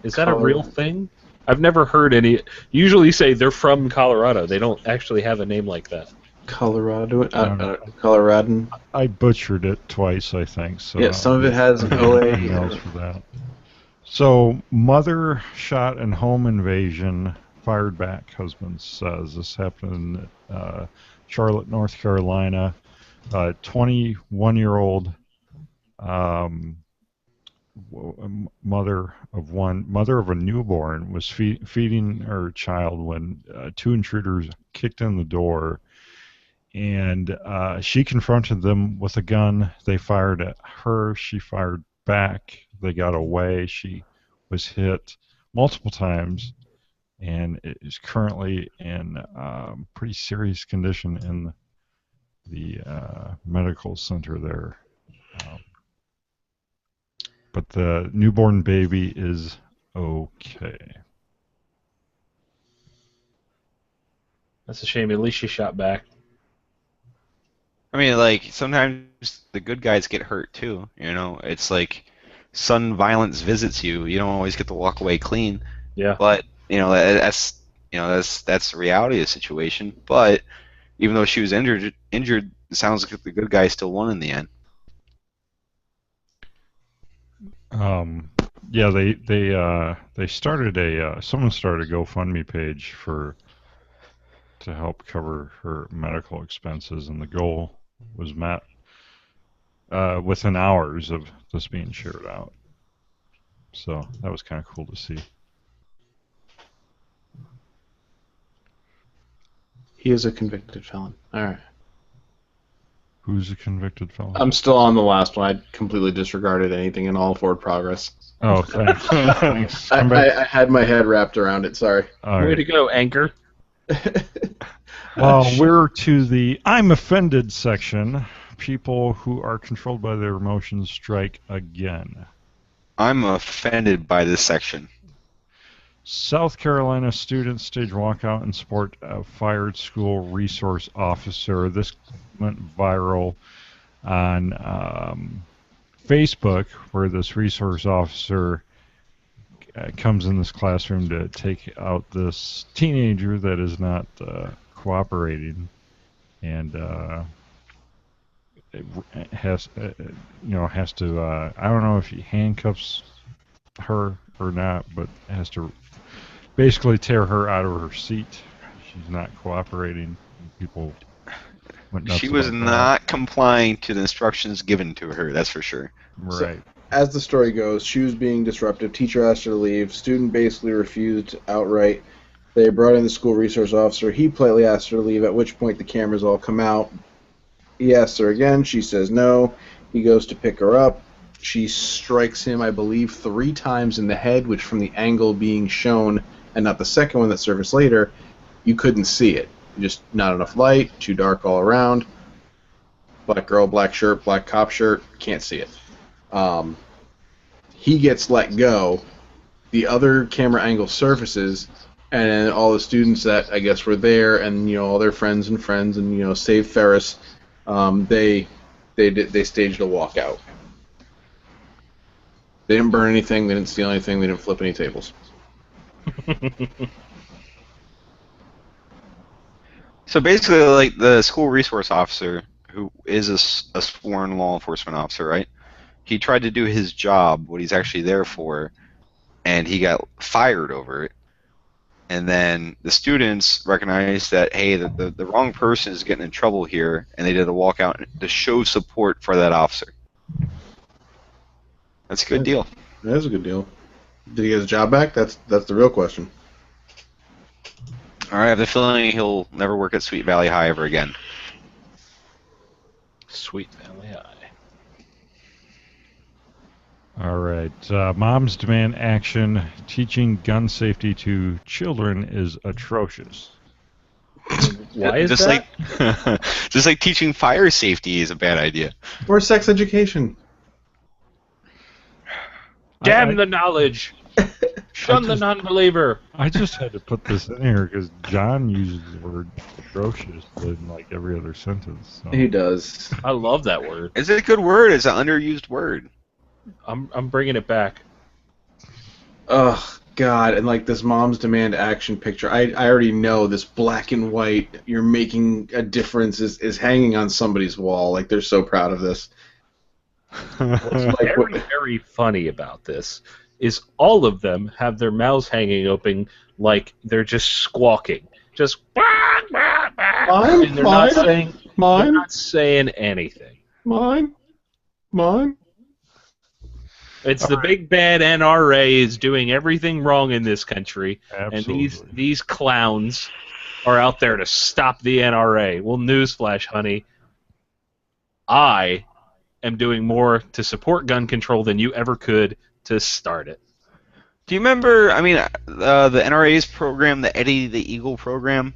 Is that a real thing? I've never heard any. Usually say they're from Colorado. They don't actually have a name like that. Coloradan. I butchered it twice, I think. So yeah, some of it has an OA. Emails for that. So, mother shot and home invasion fired back, husband says. This happened in Charlotte, North Carolina. 21-year-old mother of a newborn was feeding her child when two intruders kicked in the door, and she confronted them with a gun. They fired at her. She fired back. They got away. She was hit multiple times and is currently in pretty serious condition in the medical center there. But the newborn baby is okay. That's a shame. At least she shot back. I mean, like, sometimes the good guys get hurt too. It's like sudden violence visits you. You don't always get to walk away clean. Yeah. But that's the reality of the situation. But even though she was injured, it sounds like the good guy still won in the end. Yeah, they started someone started a GoFundMe page to help cover her medical expenses, and the goal was met within hours of this being shared out. So that was kind of cool to see. He is a convicted felon. All right. Who's a convicted felon? I'm still on the last one. I completely disregarded anything in all forward progress. Oh, thanks. Thanks. I had my head wrapped around it. Sorry. Way to go, Anchor. Well, we're to the I'm offended section. People who are controlled by their emotions strike again. I'm offended by this section. South Carolina students stage walkout in support of fired school resource officer. This went viral on Facebook, where this resource officer comes in this classroom to take out this teenager that is not cooperating, and has to I don't know if he handcuffs her or not, but has to basically tear her out of her seat. She's not cooperating. People went nuts. She was about not that. complying to the instructions given to her, that's for sure. Right. So, as the story goes, she was being disruptive. Teacher asked her to leave. Student basically refused outright. They brought in the school resource officer. He politely asked her to leave, at which point the cameras all come out. He asks her again. She says no. He goes to pick her up. She strikes him, I believe, 3 times in the head, which from the angle being shown, and not the second one that surfaced later, you couldn't see it. Just not enough light, too dark all around. Black girl, black shirt, black cop shirt, can't see it. He gets let go. The other camera angle surfaces, and all the students that I guess were there, and all their friends and save Ferris, they staged a walkout. They didn't burn anything. They didn't steal anything. They didn't flip any tables. So basically, like the school resource officer, who is a sworn law enforcement officer, right? He tried to do his job, what he's actually there for, and he got fired over it. And then the students recognized that, hey, the wrong person is getting in trouble here, and they did a walkout to show support for that officer. That's a good deal. That is a good deal. Did he get his job back? That's the real question. All right, I have the feeling he'll never work at Sweet Valley High ever again. Sweet Valley High. All right. Moms demand action. Teaching gun safety to children is atrocious. Why is just that? Like, just like teaching fire safety is a bad idea. Or sex education. Damn the knowledge! Shun the non-believer! I just had to put this in here because John uses the word atrocious in like every other sentence. So. He does. I love that word. Is it a good word? It's an underused word. I'm bringing it back. Oh God! And like this mom's demand action picture, I already know this black and white. You're making a difference is hanging on somebody's wall. Like they're so proud of this. What's very funny about this is all of them have their mouths hanging open like they're just squawking, just and they're not saying anything. Mine. It's the big bad NRA is doing everything wrong in this country, Absolutely. and these clowns are out there to stop the NRA. Well, newsflash, honey, I am doing more to support gun control than you ever could to start it. Do you remember, the NRA's program, the Eddie the Eagle program,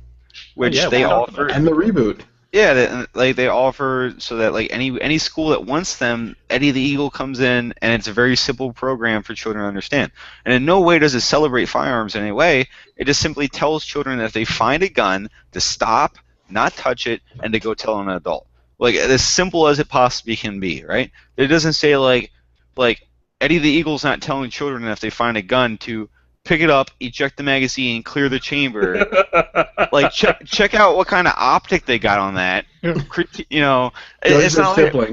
which they offer, and the reboot? Yeah, they offer so that like any school that wants them, Eddie the Eagle comes in, and it's a very simple program for children to understand. And in no way does it celebrate firearms in any way. It just simply tells children that if they find a gun, to stop, not touch it, and to go tell an adult. Like as simple as it possibly can be, right? It doesn't say like Eddie the Eagle's not telling children that if they find a gun to pick it up, eject the magazine, clear the chamber. Like check out what kind of optic they got on that. You know, it's not like,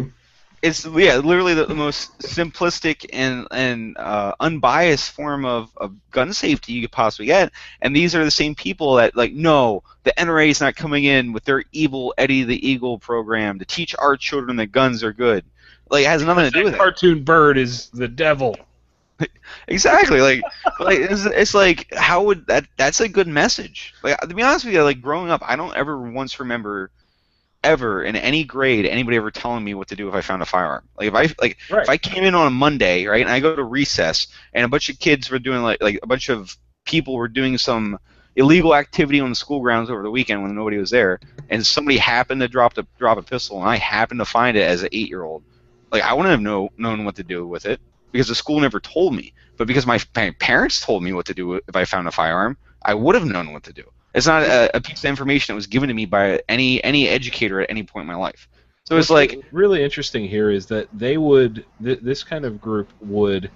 it's literally the most simplistic and unbiased form of gun safety you could possibly get. And these are the same people that like, no, the NRA is not coming in with their evil Eddie the Eagle program to teach our children that guns are good. Like it has nothing to do with it. Cartoon bird is the devil. Exactly. Like it's like, how would that's a good message. Like to be honest with you, like growing up, I don't ever once remember ever in any grade anybody ever telling me what to do if I found a firearm. Like if I came in on a Monday, right, and I go to recess and a bunch of kids were doing like a bunch of people were doing some illegal activity on the school grounds over the weekend when nobody was there, and somebody happened to drop a pistol and I happened to find it as an 8-year-old, like I wouldn't have known what to do with it because the school never told me. But because my parents told me what to do if I found a firearm, I would have known what to do. It's not a piece of information that was given to me by any educator at any point in my life. So it's like really interesting here is that they would this kind of group would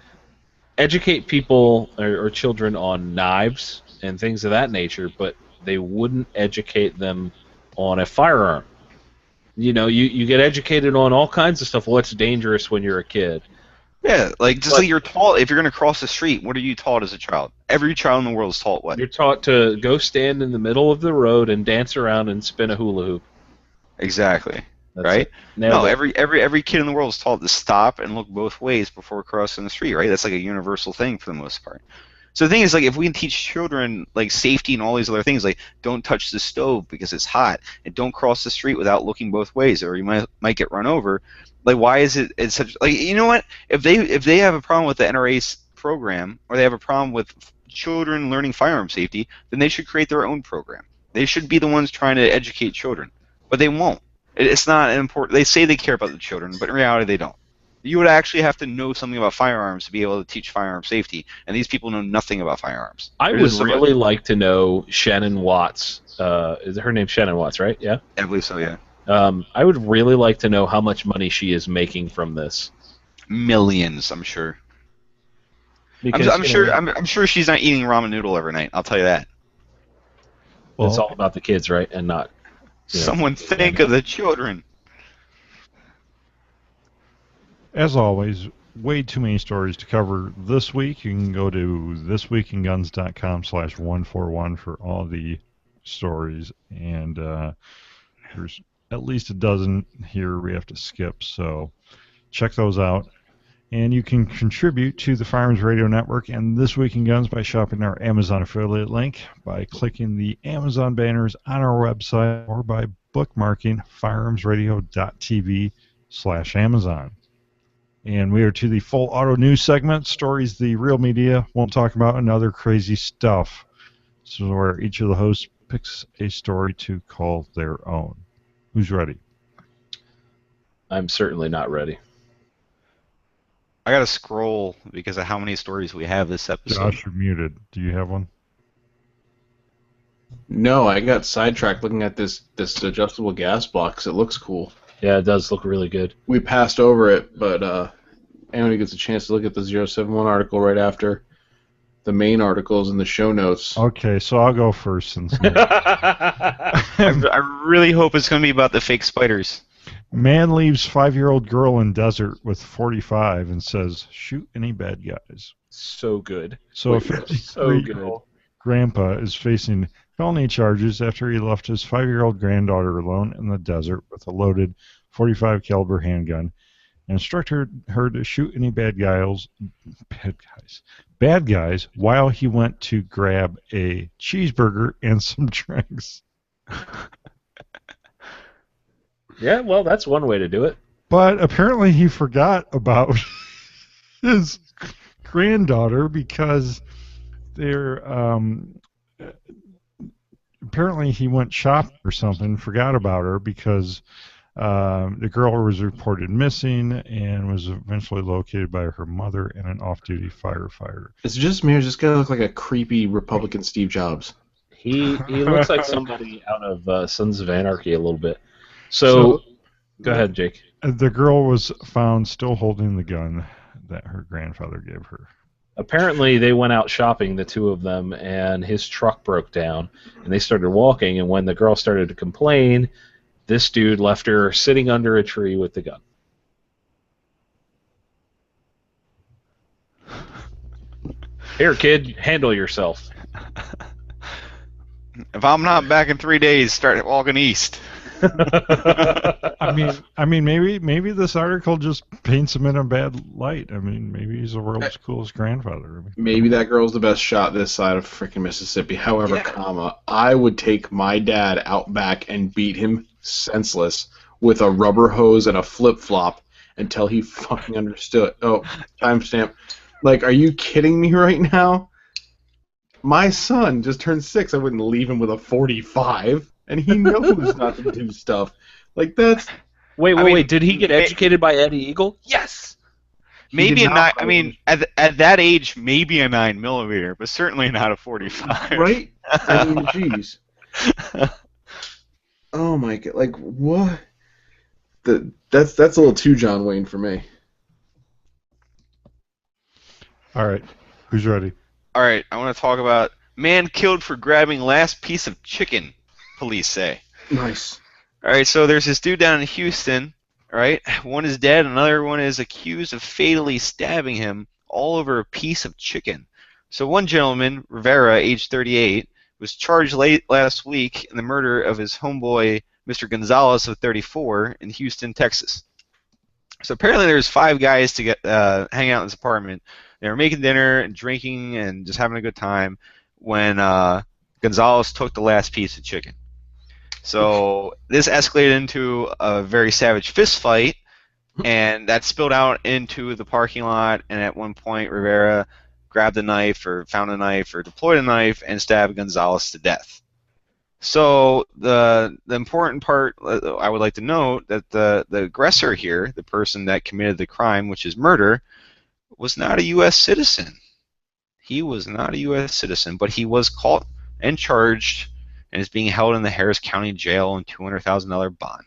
educate people or children on knives and things of that nature, but they wouldn't educate them on a firearm. You know, you get educated on all kinds of stuff. What's dangerous when you're a kid? Yeah, like just like you're taught if you're going to cross the street. What are you taught as a child? Every child in the world is taught what? You're taught to go stand in the middle of the road and dance around and spin a hula hoop. Exactly. Right? No, every kid in the world is taught to stop and look both ways before crossing the street. Right? That's like a universal thing for the most part. So the thing is, like, if we can teach children like safety and all these other things, like don't touch the stove because it's hot, and don't cross the street without looking both ways, or you might get run over. Like, why is it's such like, you know what? If they have a problem with the NRA's program, or they have a problem with children learning firearm safety, then they should create their own program. They should be the ones trying to educate children, but they won't. It's not important. They say they care about the children, but in reality they don't. You would actually have to know something about firearms to be able to teach firearm safety, and these people know nothing about firearms. I would really like to know Shannon Watts. Is her name Shannon Watts, right? Yeah? I believe so, yeah. I would really like to know how much money she is making from this. Millions, I'm sure. Because, I'm sure she's not eating ramen noodle every night. I'll tell you that. Well, it's all about the kids, right? And not Someone think of the children. As always, way too many stories to cover this week. You can go to thisweekinguns.com/141 for all the stories, and there's at least a dozen here we have to skip, so check those out. And you can contribute to the Firearms Radio Network and This Week in Guns by shopping our Amazon affiliate link, by clicking the Amazon banners on our website, or by bookmarking firearmsradio.tv/Amazon. And we are to the full auto news segment, stories the real media won't talk about, and other crazy stuff. This is where each of the hosts picks a story to call their own. Who's ready? I'm certainly not ready. I gotta scroll because of how many stories we have this episode. Josh, you're muted. Do you have one? No, I got sidetracked looking at this adjustable gas box. It looks cool. Yeah, it does look really good. We passed over it, but anyone who gets a chance to look at the 071 article right after the main articles in the show notes. Okay, so I'll go first since I really hope it's going to be about the fake spiders. Man leaves 5-year-old girl in desert with 45 and says, "Shoot any bad guys." So good. So a So 53-year-old grandpa is facing felony charges after he left his 5-year-old granddaughter alone in the desert with a loaded .45 caliber handgun and instructed her to shoot any bad guys while he went to grab a cheeseburger and some drinks. Yeah, well, that's one way to do it. But apparently he forgot about his granddaughter because they're apparently he went shopping or something, forgot about her because the girl was reported missing and was eventually located by her mother and an off-duty firefighter. It's just me, or just gonna look like a creepy Republican Steve Jobs. He looks like somebody out of Sons of Anarchy a little bit. So go ahead, Jake. The girl was found still holding the gun that her grandfather gave her. Apparently, they went out shopping, the two of them, and his truck broke down, and they started walking, and when the girl started to complain, this dude left her sitting under a tree with the gun. Here, kid, handle yourself. If I'm not back in 3 days, start walking east. I mean, maybe this article just paints him in a bad light. I mean, maybe he's the world's coolest grandfather. Maybe that girl's the best shot this side of freaking Mississippi. However, I would take my dad out back and beat him senseless with a rubber hose and a flip-flop until he fucking understood. Oh, timestamp. Like, are you kidding me right now? My son just turned 6. I wouldn't leave him with a .45. And he knows not to do stuff. Like, that's... Wait. Did he get educated by Eddie Eagle? Yes! Maybe a 9... I mean, at that age, maybe a 9mm, but certainly not a .45. Right? I mean, jeez. Oh, my God. Like, what? That's a little too John Wayne for me. All right. Who's ready? All right, I want to talk about man killed for grabbing last piece of chicken, police say. Nice. All right, so there's this dude down in Houston, right? One is dead, another one is accused of fatally stabbing him all over a piece of chicken. So one gentleman, Rivera, age 38, was charged late last week in the murder of his homeboy, Mr. Gonzalez, of 34, in Houston, Texas. So apparently there's 5 guys to hang out in this apartment. They were making dinner and drinking and just having a good time when Gonzalez took the last piece of chicken. So this escalated into a very savage fist fight, and that spilled out into the parking lot, and at one point Rivera grabbed a knife or found a knife or deployed a knife and stabbed Gonzalez to death. So the important part I would like to note that the aggressor here, the person that committed the crime, which is murder, was not a U.S. citizen. He was not a U.S. citizen, but he was caught and charged and is being held in the Harris County Jail on $200,000 bond.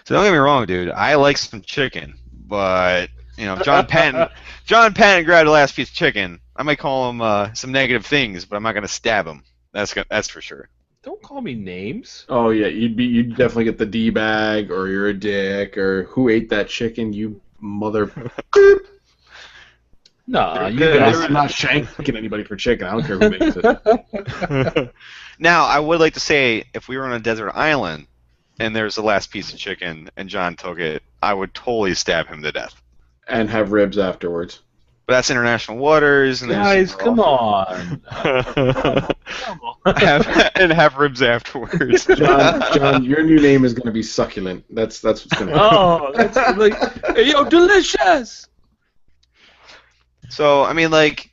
So don't get me wrong, dude. I like some chicken, but you know, Jon Patton grabbed the last piece of chicken. I might call him some negative things, but I'm not going to stab him. That's for sure. Don't call me names. Oh yeah, you'd definitely get the D bag, or you're a dick, or who ate that chicken, you mother. Nah, you I'm not shanking anybody for chicken. I don't care who makes it. Now, I would like to say, if we were on a desert island and there's the last piece of chicken and John took it, I would totally stab him to death. And have ribs afterwards. But that's international waters. And Guys, come on. Come on. have ribs afterwards. John, your new name is going to be Succulent. That's what's going to happen. Oh, that's like, hey, yo, delicious. So, I mean, like,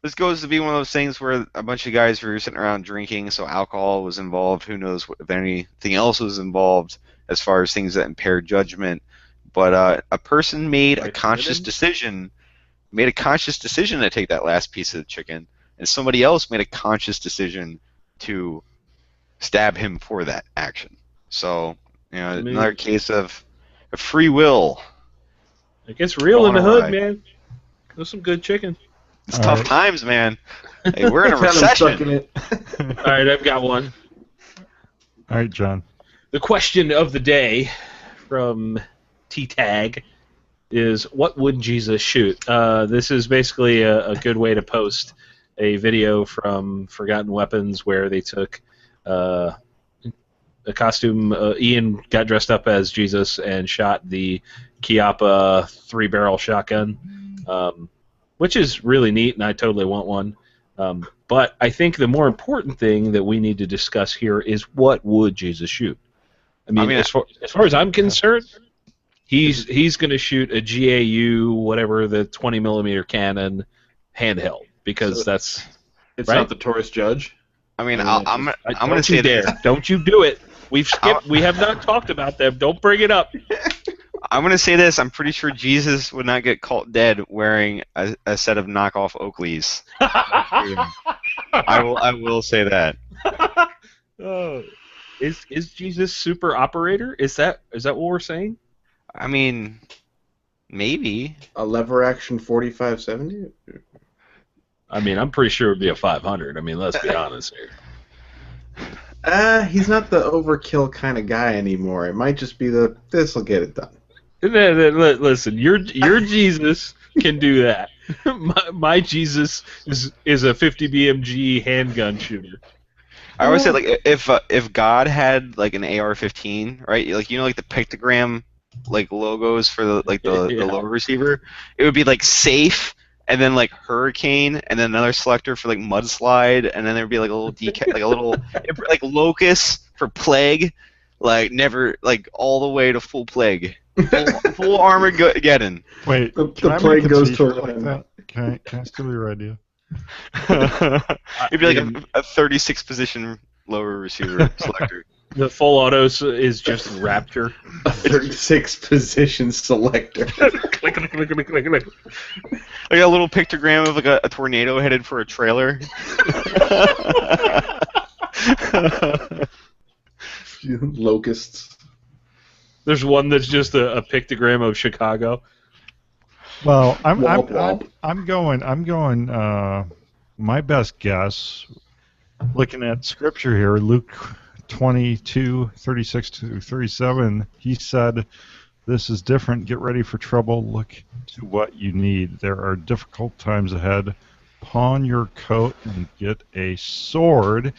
this goes to be one of those things where a bunch of guys were sitting around drinking, so alcohol was involved. Who knows if anything else was involved as far as things that impaired judgment. But a person made a conscious decision to take that last piece of chicken, and somebody else made a conscious decision to stab him for that action. So, another case of free will. It gets real in the hood, man. There's some good chicken. It's tough times, man. Hey, we're in a recession. All right, I've got one. All right, John. The question of the day from T-Tag is, what would Jesus shoot? This is basically a good way to post a video from Forgotten Weapons where they took a costume. Ian got dressed up as Jesus and shot the Chiappa 3-barrel shotgun, which is really neat, and I totally want one. But I think the more important thing that we need to discuss here is, what would Jesus shoot? I mean as far as I'm concerned, he's going to shoot a GAU, whatever, the 20mm cannon, handheld, because that's It's right? not the tourist judge. I mean, I'm going to say dare. Don't you do it. We've skipped. We have not talked about them. Don't bring it up. I'm going to say this. I'm pretty sure Jesus would not get caught dead wearing a set of knockoff Oakleys. I will say that. Is Jesus super operator? Is that what we're saying? I mean, maybe. A lever action 4570? I mean, I'm pretty sure it would be a 500. I mean, let's be honest here. He's not the overkill kind of guy anymore. It might just be this'll get it done. Listen, your Jesus can do that. My Jesus is a 50 BMG handgun shooter. I always say, like, if God had like an AR-15, right? Like, like the pictogram like logos for the lower receiver, it would be like safe, and then like hurricane, and then another selector for like mudslide, and then there'd be like a little like a little like locust for plague, like never like all the way to full plague, full Armageddon. Wait, the plague goes toward like that. Can I steal your idea? It'd be like a 36 position lower receiver selector. The full auto is just Raptor. A 36 position selector. Click, click, click, click, click, click. Like a little pictogram of like a tornado headed for a trailer. Locusts. There's one that's just a pictogram of Chicago. Well, Womp. I'm going. My best guess, looking at scripture here, Luke 22:36-37, he said, "This is different. Get ready for trouble. Look to what you need. There are difficult times ahead. Pawn your coat and get a sword."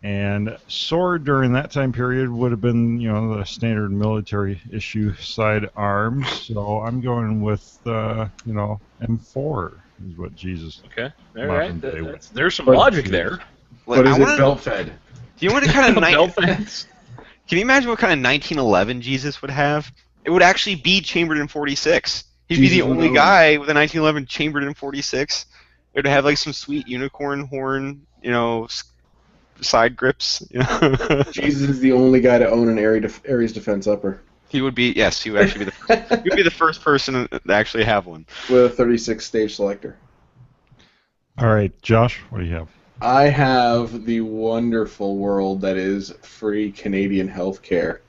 And sword during that time period would have been, the standard military issue sidearms. So I'm going with, M4 is what Jesus. Okay, all right. There's some logic there. But is it belt fed? Do you know what kind of Belt fans? Can you imagine what kind of 1911 Jesus would have? It would actually be chambered in 46. He'd be the only guy with a 1911 chambered in 46. It would have like some sweet unicorn horn, side grips. Jesus is the only guy to own an Aries defense upper. He would be, yes, he would actually be the first. He would be the first person to actually have one. With a 36 stage selector. All right, Josh, what do you have? I have the wonderful world that is free Canadian health care.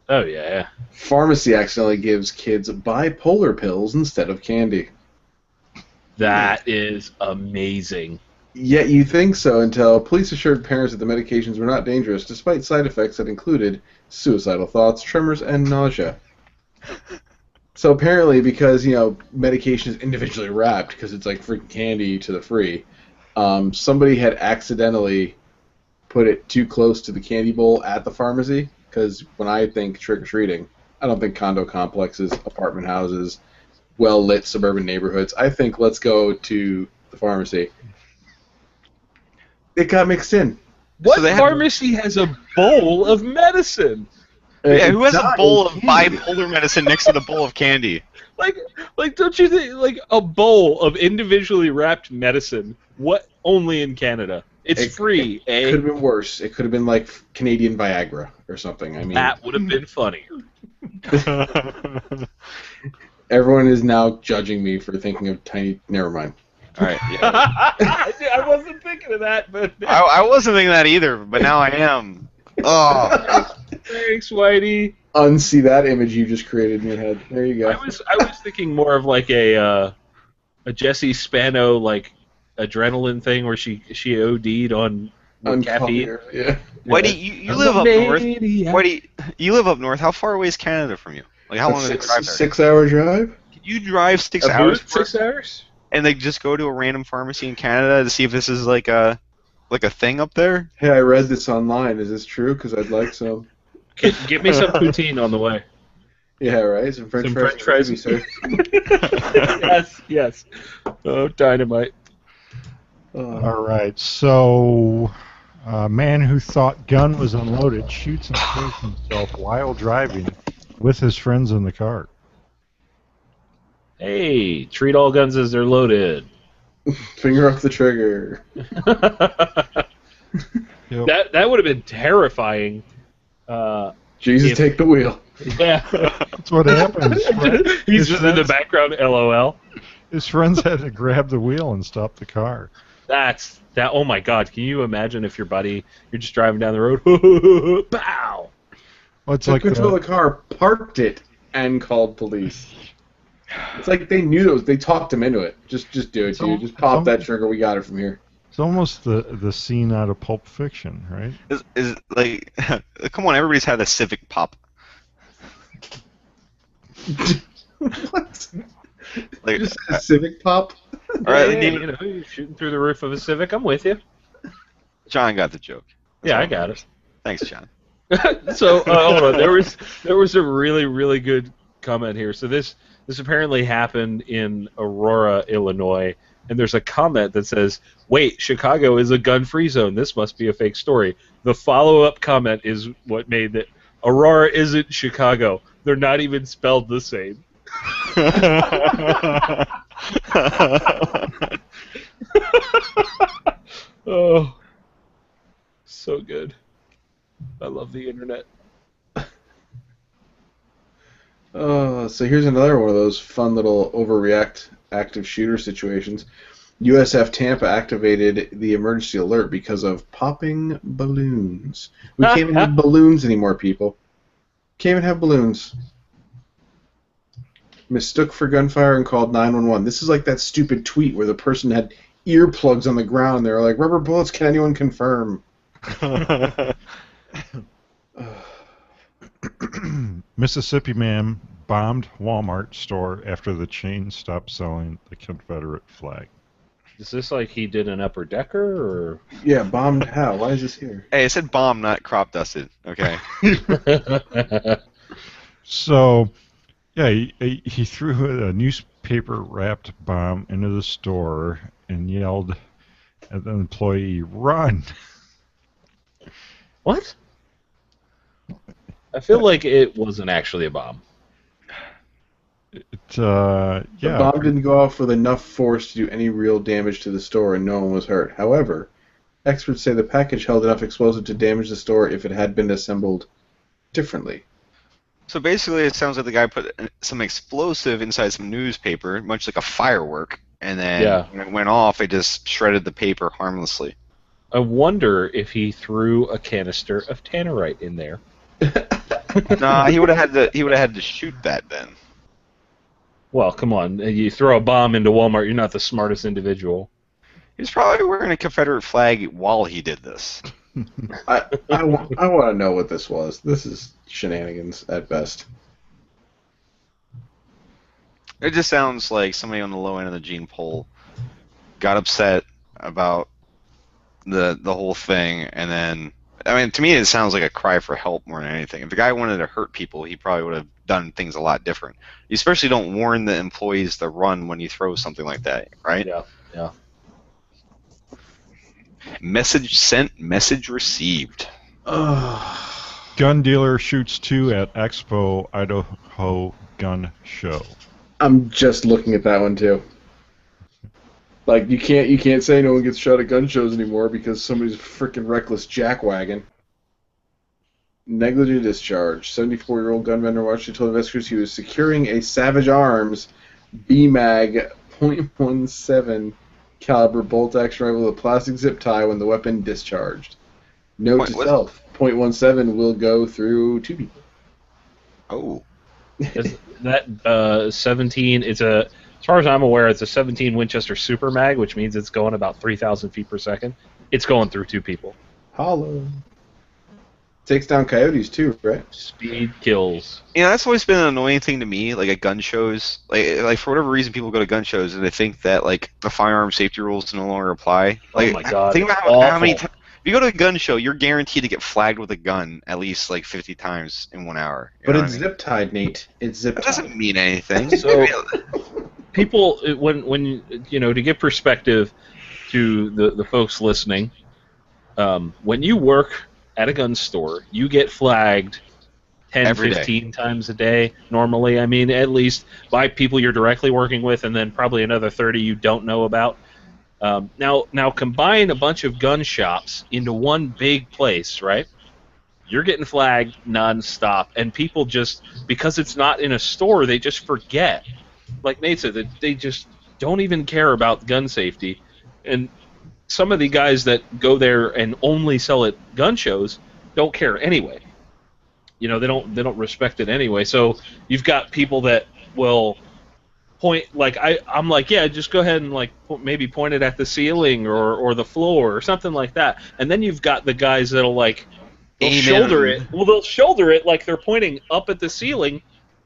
Oh, yeah. Pharmacy accidentally gives kids bipolar pills instead of candy. That is amazing. Yet you think so until police assured parents that the medications were not dangerous, despite side effects that included suicidal thoughts, tremors, and nausea. So apparently, because medication is individually wrapped, because it's like freaking candy to the free, somebody had accidentally put it too close to the candy bowl at the pharmacy. Because when I think trick or treating, I don't think condo complexes, apartment houses, well-lit suburban neighborhoods. I think let's go to the pharmacy. It got mixed in. What pharmacy has a bowl of medicine? Yeah, who has a bowl of bipolar medicine next to the bowl of candy? Like, don't you think, like, a bowl of individually wrapped medicine, what, only in Canada? It's free, eh? It could have been worse. It could have been like Canadian Viagra or something. I mean, that would have been funnier. Everyone is now judging me for thinking of tiny... Never mind. All right. Yeah. I wasn't thinking of that, but... I wasn't thinking that either, but now I am. Oh. Thanks, Whitey. Unsee that image you just created in your head. There you go. I was thinking more of like a Jesse Spano like adrenaline thing where she OD'd on caffeine. Yeah. Whitey, you live up north. Whitey, you live up north. How far away is Canada from you? Like how long is it drive there? 6 hour drive. Can you drive 6 hours? 6 hours? And they just go to a random pharmacy in Canada to see if this is like a thing up there? Hey, I read this online. Is this true? Because I'd like some. Get me some poutine on the way. Yeah, right. Some French fries, sir. Yes. Oh, dynamite. All right. So, a man who thought gun was unloaded shoots and kills himself while driving with his friends in the car. Hey, treat all guns as they're loaded. Finger off the trigger. Yep. That would have been terrifying. Jesus, take the wheel. Yeah. That's what happens. He's just in the background, LOL. His friends had to grab the wheel and stop the car. Oh my God, can you imagine if you're just driving down the road, pow! Well, it's Took like control of the car, parked it, and called police. It's like they knew they talked him into it. Just do it, dude. Just pop that trigger. We got it from here. It's almost the scene out of Pulp Fiction, right? Is like, come on, everybody's had a Civic Pop. What? Like Just a Civic Pop? All right, Yeah, you're shooting through the roof of a Civic. I'm with you. John got the joke. Yeah, I got it. Thanks, John. So hold on. There was a really, really good comment here. So this apparently happened in Aurora, Illinois, and there's a comment that says, "Wait, Chicago is a gun-free zone. This must be a fake story." The follow-up comment is what made that Aurora isn't Chicago. They're not even spelled the same. Oh, so good. I love the internet. So here's another one of those fun little overreact active shooter situations. USF Tampa activated the emergency alert because of popping balloons. We can't even have balloons anymore, people. Can't even have balloons. Mistook for gunfire and called 911. This is like that stupid tweet where the person had earplugs on the ground. They were like, "Rubber bullets, can anyone confirm?" Mississippi man bombed Walmart store after the chain stopped selling the Confederate flag. Is this like he did an upper decker, or? Yeah, bombed how? Why is this here? Hey, it said bomb, not crop dusted. Okay. So, yeah, he threw a newspaper-wrapped bomb into the store and yelled at the employee, "Run!" What? I feel like it wasn't actually a bomb. The bomb didn't go off with enough force to do any real damage to the store, and no one was hurt. However, experts say the package held enough explosive to damage the store if it had been assembled differently. So basically, it sounds like the guy put some explosive inside some newspaper, much like a firework, and then when it went off, it just shredded the paper harmlessly. I wonder if he threw a canister of tannerite in there. Nah, he would have had to shoot that then. Well, come on. You throw a bomb into Walmart, you're not the smartest individual. He's probably wearing a Confederate flag while he did this. I want to know what this was. This is shenanigans at best. It just sounds like somebody on the low end of the gene pool got upset about the whole thing, and then, I mean, to me it sounds like a cry for help more than anything. If the guy wanted to hurt people, he probably would have done things a lot different. You especially don't warn the employees to run when you throw something like that, right? Yeah. Message sent, message received. Gun dealer shoots 2 at Expo Idaho gun show. I'm just looking at that one too. Like you can't say no one gets shot at gun shows anymore because somebody's a freaking reckless jackwagon. Negligent discharge. 74-year-old gun vendor Washington told investigators he was securing a Savage Arms BMAG .17 caliber bolt action rifle with a plastic zip tie when the weapon discharged. Note to self: .17 will go through 2 people. Oh. That 17 is as far as I'm aware, it's a 17 Winchester Super Mag, which means it's going about 3,000 feet per second. It's going through 2 people. Hollow. Takes down coyotes too, right? Speed kills. You know, that's always been an annoying thing to me, like at gun shows. Like for whatever reason, people go to gun shows and they think that like the firearm safety rules no longer apply. Like, oh my god! Think about how many times. If you go to a gun show, you're guaranteed to get flagged with a gun at least like 50 times in 1 hour. But it's zip tied, Nate. It's zip tied. That doesn't mean anything. So people, when you know, to give perspective to the folks listening, when you work at a gun store, you get flagged 10, 15 times a day normally. I mean, at least by people you're directly working with, and then probably another 30 you don't know about. Now combine a bunch of gun shops into one big place, right? You're getting flagged nonstop, and people just, because it's not in a store, they just forget. Like Nate said, that they just don't even care about gun safety. And some of the guys that go there and only sell at gun shows don't care anyway. You know, they don't respect it anyway. So you've got people that will point, like I'm like, yeah, just go ahead and like maybe point it at the ceiling or the floor or something like that. And then you've got the guys that'll like shoulder it. Well, they'll shoulder it like they're pointing up at the ceiling,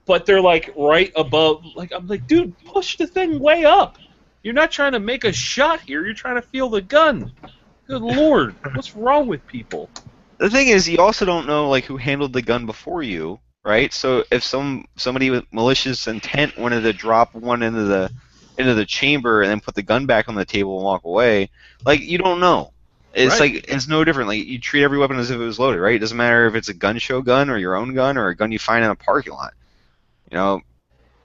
but they're like right above. Like I'm like, dude, push the thing way up. You're not trying to make a shot here. You're trying to feel the gun. Good Lord, what's wrong with people? The thing is, you also don't know like who handled the gun before you, right? So if somebody with malicious intent wanted to drop one into the chamber and then put the gun back on the table and walk away, like you don't know. It's Right. like it's no different. Like you treat every weapon as if it was loaded, right? It doesn't matter if it's a gun show gun or your own gun or a gun you find in a parking lot. You know,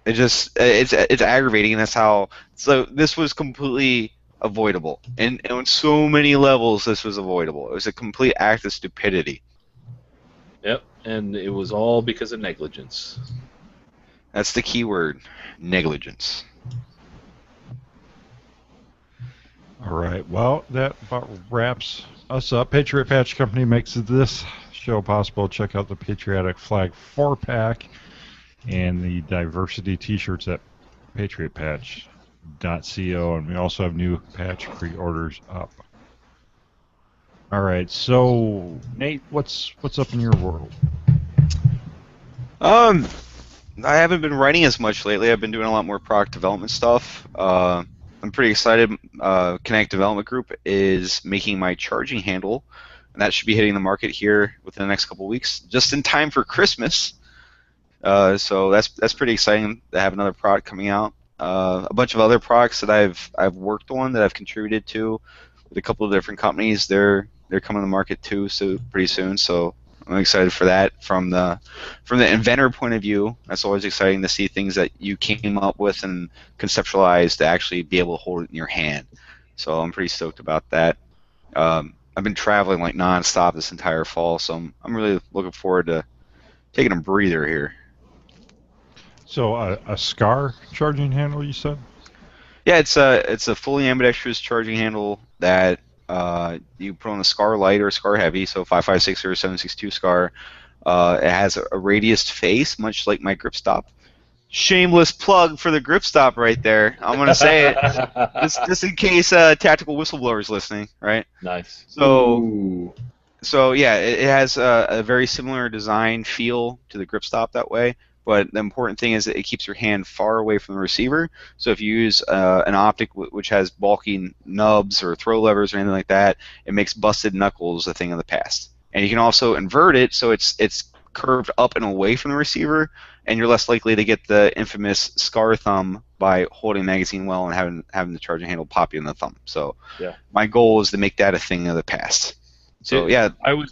it's aggravating, and that's how. So this was completely avoidable, and on so many levels, this was avoidable. It was a complete act of stupidity. Yep, and it was all because of negligence. That's the key word, negligence. All right. Well, that about wraps us up. Patriot Patch Company makes this show possible. Check out the Patriotic Flag 4-pack and the diversity T-shirts at patriotpatch.co, and we also have new patch pre-orders up. All right. So, Nate, what's up in your world? I haven't been writing as much lately. I've been doing a lot more product development stuff. I'm pretty excited. Kinetic Development Group is making my charging handle, and that should be hitting the market here within the next couple of weeks, just in time for Christmas. So that's pretty exciting to have another product coming out. A bunch of other products that I've worked on that I've contributed to with a couple of different companies. They're coming to the market too, so pretty soon. So I'm excited for that. From the inventor point of view, that's always exciting to see things that you came up with and conceptualized to actually be able to hold it in your hand. So I'm pretty stoked about that. I've been traveling like nonstop this entire fall, so I'm really looking forward to taking a breather here. So, a SCAR charging handle, you said? Yeah, it's a fully ambidextrous charging handle that you put on a SCAR light or a SCAR heavy, so 5.56 or 7.62 SCAR. It has a radiused face, much like my Gripstop, shameless plug for the Gripstop right there. I'm gonna say it just in case tactical whistleblowers listening, right? Nice. So yeah, it has a very similar design feel to the Gripstop that way. But the important thing is that it keeps your hand far away from the receiver. So if you use an optic which has bulky nubs or throw levers or anything like that, it makes busted knuckles a thing of the past. And you can also invert it so it's curved up and away from the receiver, and you're less likely to get the infamous scar thumb by holding the magazine well and having the charging handle pop you in the thumb. So my goal is to make that a thing of the past. So yeah, I'm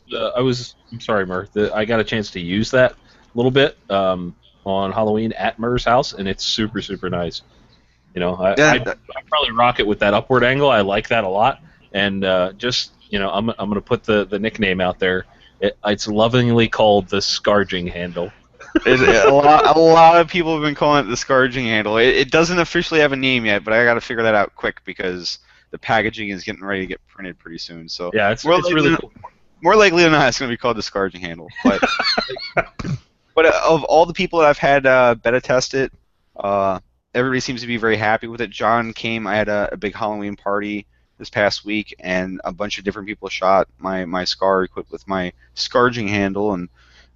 sorry, Murr. I got a chance to use that a little bit on Halloween at Murr's house, and it's super, super nice. You know, I probably rock it with that upward angle. I like that a lot, and I'm gonna put the nickname out there. It's lovingly called the scarging handle. A lot of people have been calling it the scarging handle. It doesn't officially have a name yet, but I got to figure that out quick because the packaging is getting ready to get printed pretty soon. So yeah, it's really cool. More likely than not, it's going to be called the scarging handle. But but of all the people that I've had beta test it, everybody seems to be very happy with it. John came. I had a big Halloween party this past week, and a bunch of different people shot my scar equipped with my scarging handle, and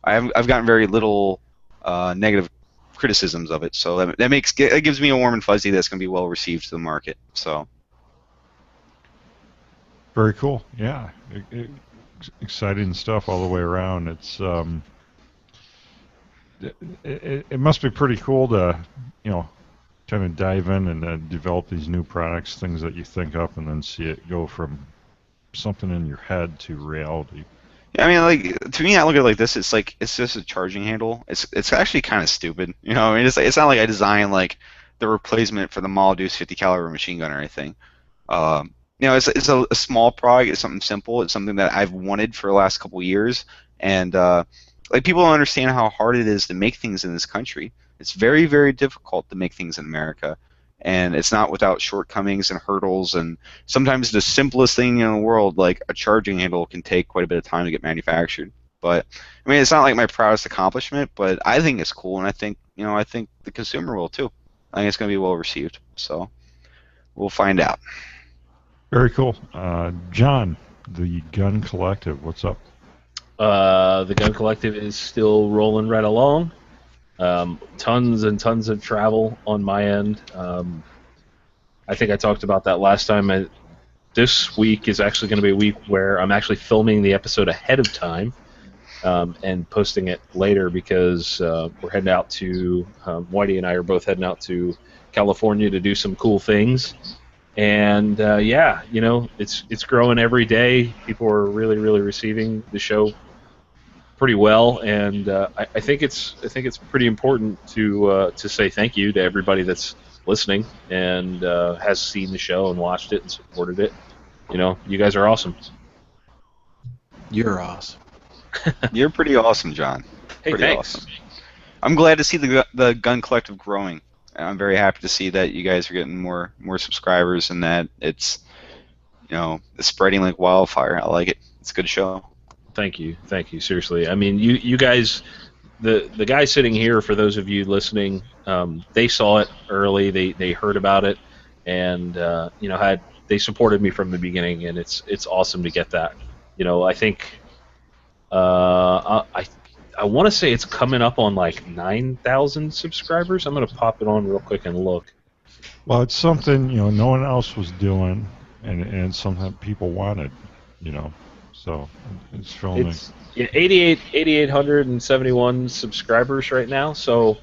I've gotten very little negative criticisms of it. So that gives me a warm and fuzzy that's going to be well received to the market. So very cool. Yeah, exciting stuff all the way around. It's it must be pretty cool to kind of dive in and develop these new products, things that you think up, and then see it go from something in your head to reality. Yeah, I mean, like, to me, I look at it like this. It's like it's just a charging handle. It's actually kind of stupid. You know, I mean, it's not like I designed like the replacement for the Molodeuce 50 caliber machine gun or anything. It's a small product. It's something simple. It's something that I've wanted for the last couple of years, and like people don't understand how hard it is to make things in this country. It's very, very difficult to make things in America, and it's not without shortcomings and hurdles, and sometimes the simplest thing in the world, like a charging handle, can take quite a bit of time to get manufactured. But I mean, it's not like my proudest accomplishment, but I think it's cool, and I think the consumer will too. I think it's going to be well received, so we'll find out. Very cool. John, the Gun Collective, what's up? The Gun Collective is still rolling right along. Tons and tons of travel on my end. I think I talked about that last time. This week is actually going to be a week where I'm actually filming the episode ahead of time and posting it later because we're heading out to Whitey and I are both heading out to California to do some cool things. And it's growing every day. People are really, really receiving the show pretty well, and I think it's pretty important to say thank you to everybody that's listening and has seen the show and watched it and supported it. You guys are awesome. You're awesome. You're pretty awesome, John. Hey, pretty thanks. Awesome. I'm glad to see the Gun Collective growing. I'm very happy to see that you guys are getting more subscribers and that it's spreading like wildfire. I like it. It's a good show. Thank you. Seriously, I mean, you guys, the guy sitting here, for those of you listening, they saw it early. They heard about it, and they supported me from the beginning, and it's awesome to get that. I think I want to say it's coming up on like 9,000 subscribers. I'm gonna pop it on real quick and look. Well, it's something no one else was doing, and it's something people wanted. So it's filming. It's 8,871 subscribers right now, so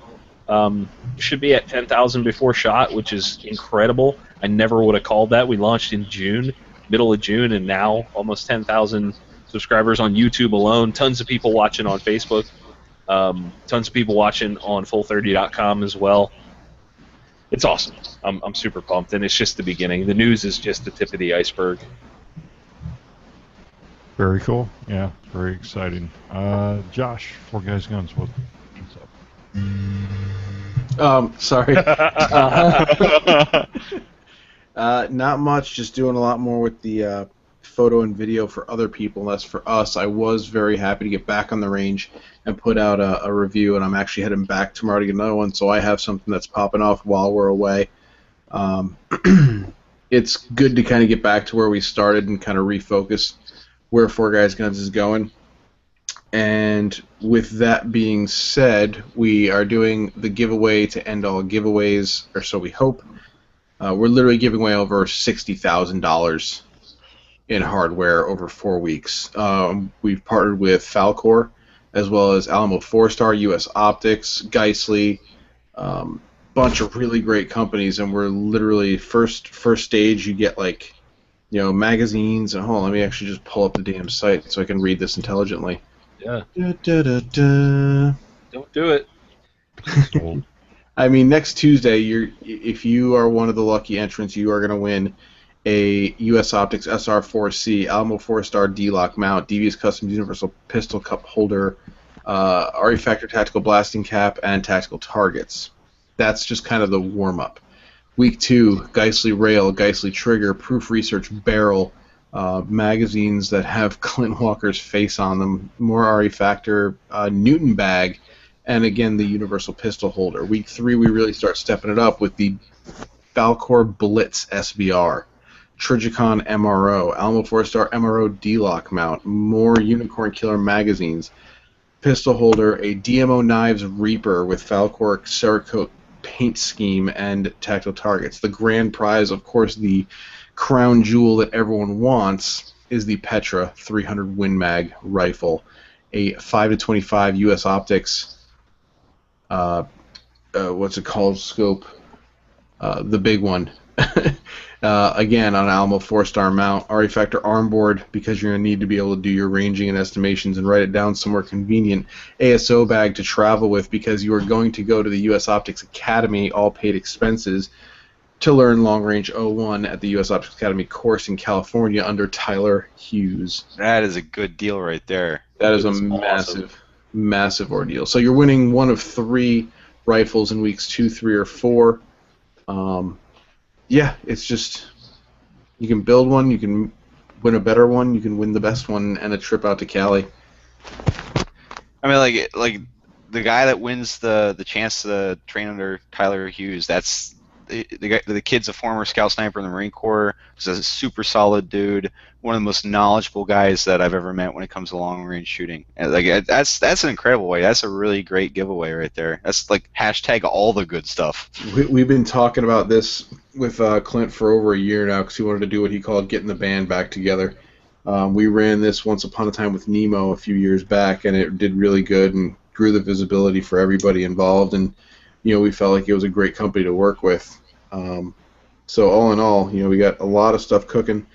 should be at 10,000 before shot, which is incredible. I never would have called that. We launched in June, middle of June, and now almost 10,000 subscribers on YouTube alone. Tons of people watching on Facebook. Tons of people watching on Full30.com as well. It's awesome. I'm super pumped, and it's just the beginning. The news is just the tip of the iceberg. Very cool. Yeah, very exciting. Josh, FourGuysGuns, what's up? Sorry. Not much. Just doing a lot more with the photo and video for other people, less for us. I was very happy to get back on the range and put out a review, and I'm actually heading back tomorrow to get another one, so I have something that's popping off while we're away. It's good to kind of get back to where we started and kind of refocus where Four Guys Guns is going. And with that being said, we are doing the giveaway to end all giveaways, or so we hope. We're literally giving away over $60,000 in hardware over 4 weeks. We've partnered with Falcor, as well as Alamo 4-Star, US Optics, Geissele, bunch of really great companies, and we're literally first stage. You get like, magazines, and hold on, let me actually just pull up the damn site so I can read this intelligently. Yeah. Don't do it. I mean, next Tuesday, if you are one of the lucky entrants, you are going to win a US Optics SR4C, Alamo 4-Star D-Lock mount, Devious Customs Universal Pistol Cup holder, RE Factor Tactical Blasting Cap, and Tactical Targets. That's just kind of the warm-up. Week 2, Geissele Rail, Geissele Trigger, Proof Research Barrel, magazines that have Clint Walker's face on them, more RE Factor, Newton bag, and again the Universal Pistol holder. Week 3, we really start stepping it up with the Falcor Blitz SBR, Trigicon MRO, Alamo 4-Star MRO D-Lock mount, more Unicorn Killer magazines, pistol holder, a DMO Knives Reaper with Falcor Cerakote paint scheme, and tactical targets. The grand prize, of course, the crown jewel that everyone wants, is the Petra 300 Win Mag rifle, a 5-25 US Optics. What's it called? Scope. The big one. Again, on Alamo 4-Star mount. RE Factor arm board, because you're going to need to be able to do your ranging and estimations and write it down somewhere convenient. ASO bag to travel with, because you are going to go to the US Optics Academy, all paid expenses, to learn Long Range 01 at the US Optics Academy course in California under Tyler Hughes. That is a good deal right there. That is a massive ordeal. So you're winning one of 3 rifles in weeks 2, 3, or 4. Yeah, it's just, you can build one, you can win a better one, you can win the best one, and a trip out to Cali. I mean, like the guy that wins the chance to train under Tyler Hughes, that's the kid's a former scout sniper in the Marine Corps. He's a super solid dude, one of the most knowledgeable guys that I've ever met when it comes to long range shooting. And that's an incredible way. That's a really great giveaway right there. That's like hashtag all the good stuff. We've been talking about this with Clint for over a year now, because he wanted to do what he called getting the band back together. We ran this Once Upon a Time with Nemo a few years back, and it did really good and grew the visibility for everybody involved, and we felt like it was a great company to work with. So all in all, we got a lot of stuff cooking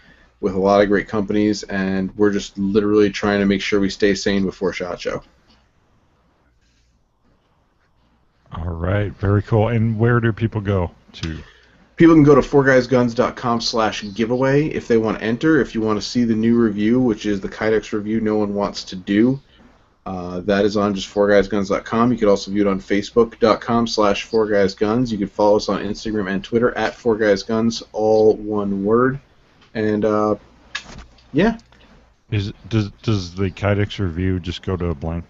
with a lot of great companies, and we're just literally trying to make sure we stay sane before SHOT Show. All right, very cool. And where do people go to? People can go to FourGuysGuns.com/giveaway if they want to enter. If you want to see the new review, which is the Kydex review no one wants to do, that is on just FourGuysGuns.com. You can also view it on Facebook.com/FourGuysGuns. You can follow us on Instagram and Twitter at FourGuysGuns, all one word. And yeah. Does the Kydex review just go to a blank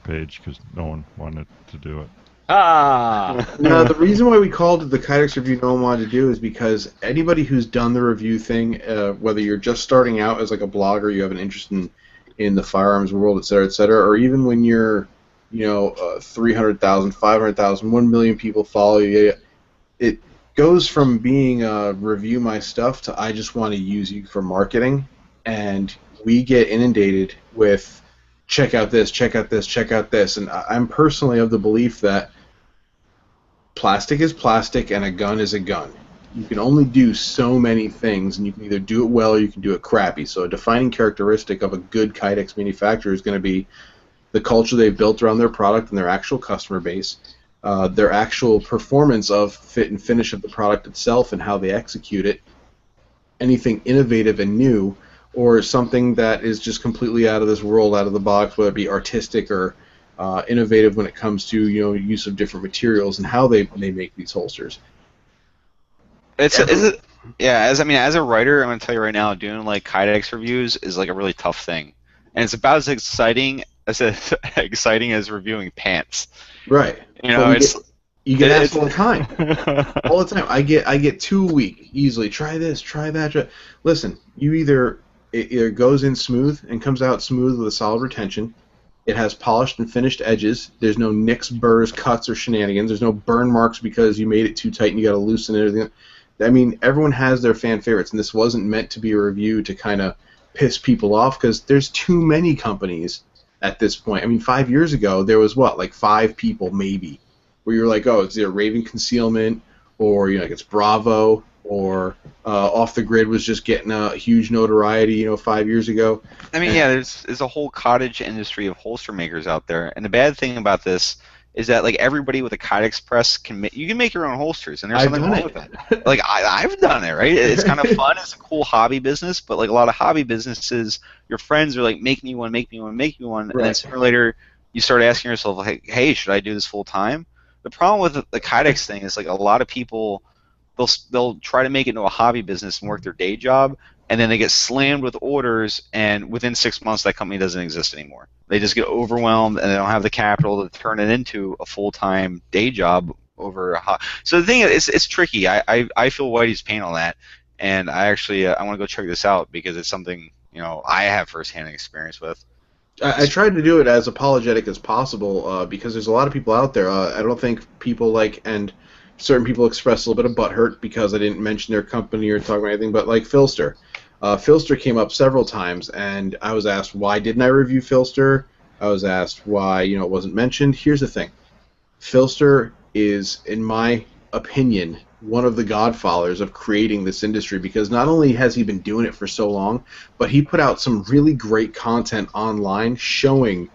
page because no one wanted to do it? No, the reason why we called it the Kydex review no one wanted to do is because anybody who's done the review thing, whether you're just starting out as like a blogger, you have an interest in the firearms world, et cetera, or even when you're 300,000, 500,000, 1 million people follow you, it goes from being review my stuff to I just want to use you for marketing, and we get inundated with check out this, check out this, check out this, and I'm personally of the belief that plastic is plastic and a gun is a gun. You can only do so many things, and you can either do it well or you can do it crappy. So a defining characteristic of a good Kydex manufacturer is going to be the culture they've built around their product and their actual customer base, their actual performance of fit and finish of the product itself and how they execute it, anything innovative and new, or something that is just completely out of this world, out of the box, whether it be artistic or innovative when it comes to use of different materials and how they make these holsters. It's Yeah, as a writer, I'm gonna tell you right now, doing like Kydex reviews is like a really tough thing, and it's about as exciting exciting as reviewing pants. Right. You But know, you get asked it's all the time. All the time. I get 2 a week easily. Try this, try that. Listen, it either goes in smooth and comes out smooth with a solid retention. It has polished and finished edges. There's no nicks, burrs, cuts, or shenanigans. There's no burn marks because you made it too tight and you got to loosen it. Everything. I mean, everyone has their fan favorites, and this wasn't meant to be a review to kind of piss people off because there's too many companies at this point. I mean, 5 years ago there was like 5 people maybe where you're like, oh, it's either Raven Concealment or like it's Bravo or Off the Grid was just getting a huge notoriety 5 years ago. I mean, yeah, there's a whole cottage industry of holster makers out there, and the bad thing about this is that like everybody with a Kydex press you can make your own holsters, and there's something wrong with that. Like I've done it, right? It's kind of fun. It's a cool hobby business, but like a lot of hobby businesses, your friends are like, make me one, make me one, make me one, and then sooner or later you start asking yourself, like, hey, should I do this full time? The problem with the Kydex thing is like a lot of people they'll try to make it into a hobby business and work their day job, and then they get slammed with orders, and within 6 months that company doesn't exist anymore. They just get overwhelmed, and they don't have the capital to turn it into a full-time day job over a So the thing is, it's tricky. I feel Whitey's pain on that, and I actually I want to go check this out because it's something I have firsthand experience with. I tried to do it as apologetic as possible because there's a lot of people out there. I don't think people and certain people expressed a little bit of butthurt because I didn't mention their company or talk about anything, but like Philster. Philster came up several times, and I was asked why didn't I review Philster. I was asked why it wasn't mentioned. Here's the thing. Philster is, in my opinion, one of the godfathers of creating this industry because not only has he been doing it for so long, but he put out some really great content online showing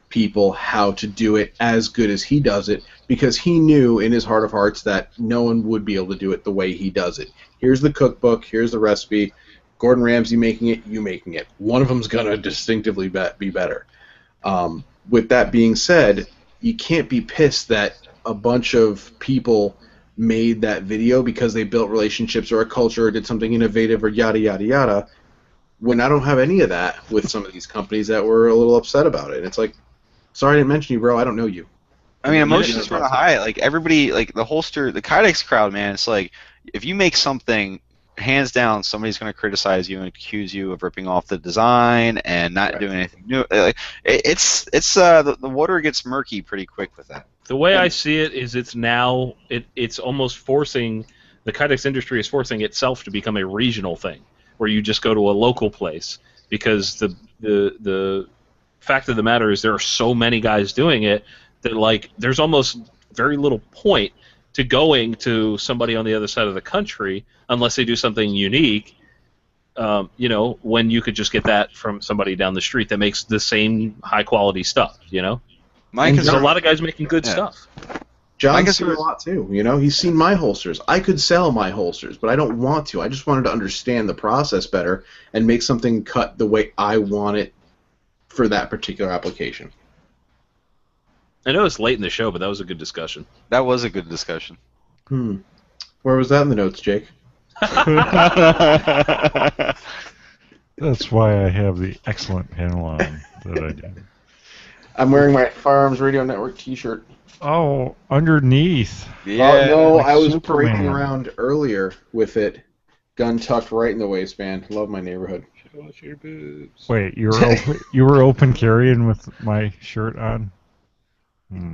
people how to do it as good as he does it because he knew in his heart of hearts that no one would be able to do it the way he does it. Here's the cookbook, here's the recipe, Gordon Ramsay making it, you making it. One of them's going to distinctively be better. With that being said, you can't be pissed that a bunch of people made that video because they built relationships or a culture or did something innovative or yada, yada, yada, when I don't have any of that with some of these companies that were a little upset about it. It's like, sorry I didn't mention you, bro. I don't know you. I mean, emotions run high. Like everybody, like the Kydex crowd, man. It's like if you make something, hands down, somebody's going to criticize you and accuse you of ripping off the design and not doing anything new. Like the water gets murky pretty quick with that. The way I see it is, it's almost forcing the Kydex industry is forcing itself to become a regional thing, where you just go to a local place because the fact of the matter is there are so many guys doing it that like there's almost very little point to going to somebody on the other side of the country unless they do something unique. When you could just get that from somebody down the street that makes the same high quality stuff. There's a lot of guys making good stuff. John's seen a lot too. He's seen my holsters. I could sell my holsters, but I don't want to. I just wanted to understand the process better and make something cut the way I want it for that particular application. I know it's late in the show, but that was a good discussion. That was a good discussion. Where was that in the notes, Jake? That's why I have the excellent panel on that I did. I'm wearing my Firearms Radio Network T-shirt. Oh, underneath. Yeah. No, like I was Superman. parading around earlier with it, gun tucked right in the waistband. Love my neighborhood. Show us your boobs. Wait, you were open carrying with my shirt on?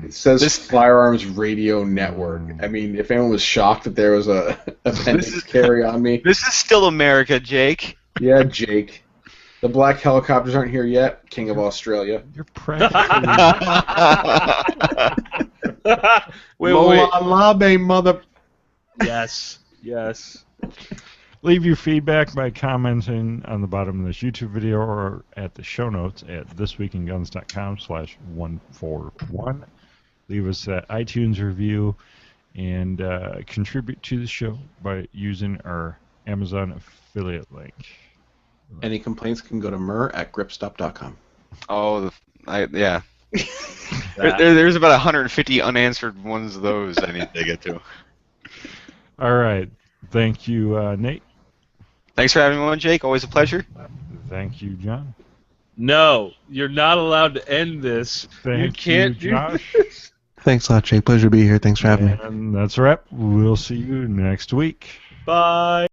It says Firearms Radio Network. I mean, if anyone was shocked that there was a appendix carry on me. This is still America, Jake. Yeah, Jake. The black helicopters aren't here yet, King of Australia. You're practically... wait. Labe, mother... Yes. Leave your feedback by commenting on the bottom of this YouTube video or at the show notes at thisweekinguns.com/141. Leave us that iTunes review and contribute to the show by using our Amazon affiliate link. Any complaints can go to Murr at Gripstop.com. Oh, yeah. There's about 150 unanswered ones of those I need to get to. All right. Thank you, Nate. Thanks for having me on, Jake. Always a pleasure. Thank you, John. No, you're not allowed to end this. Thank you can't you, Josh. do this. Thanks a lot, Jake. Pleasure to be here. Thanks for having me. And that's a wrap. We'll see you next week. Bye.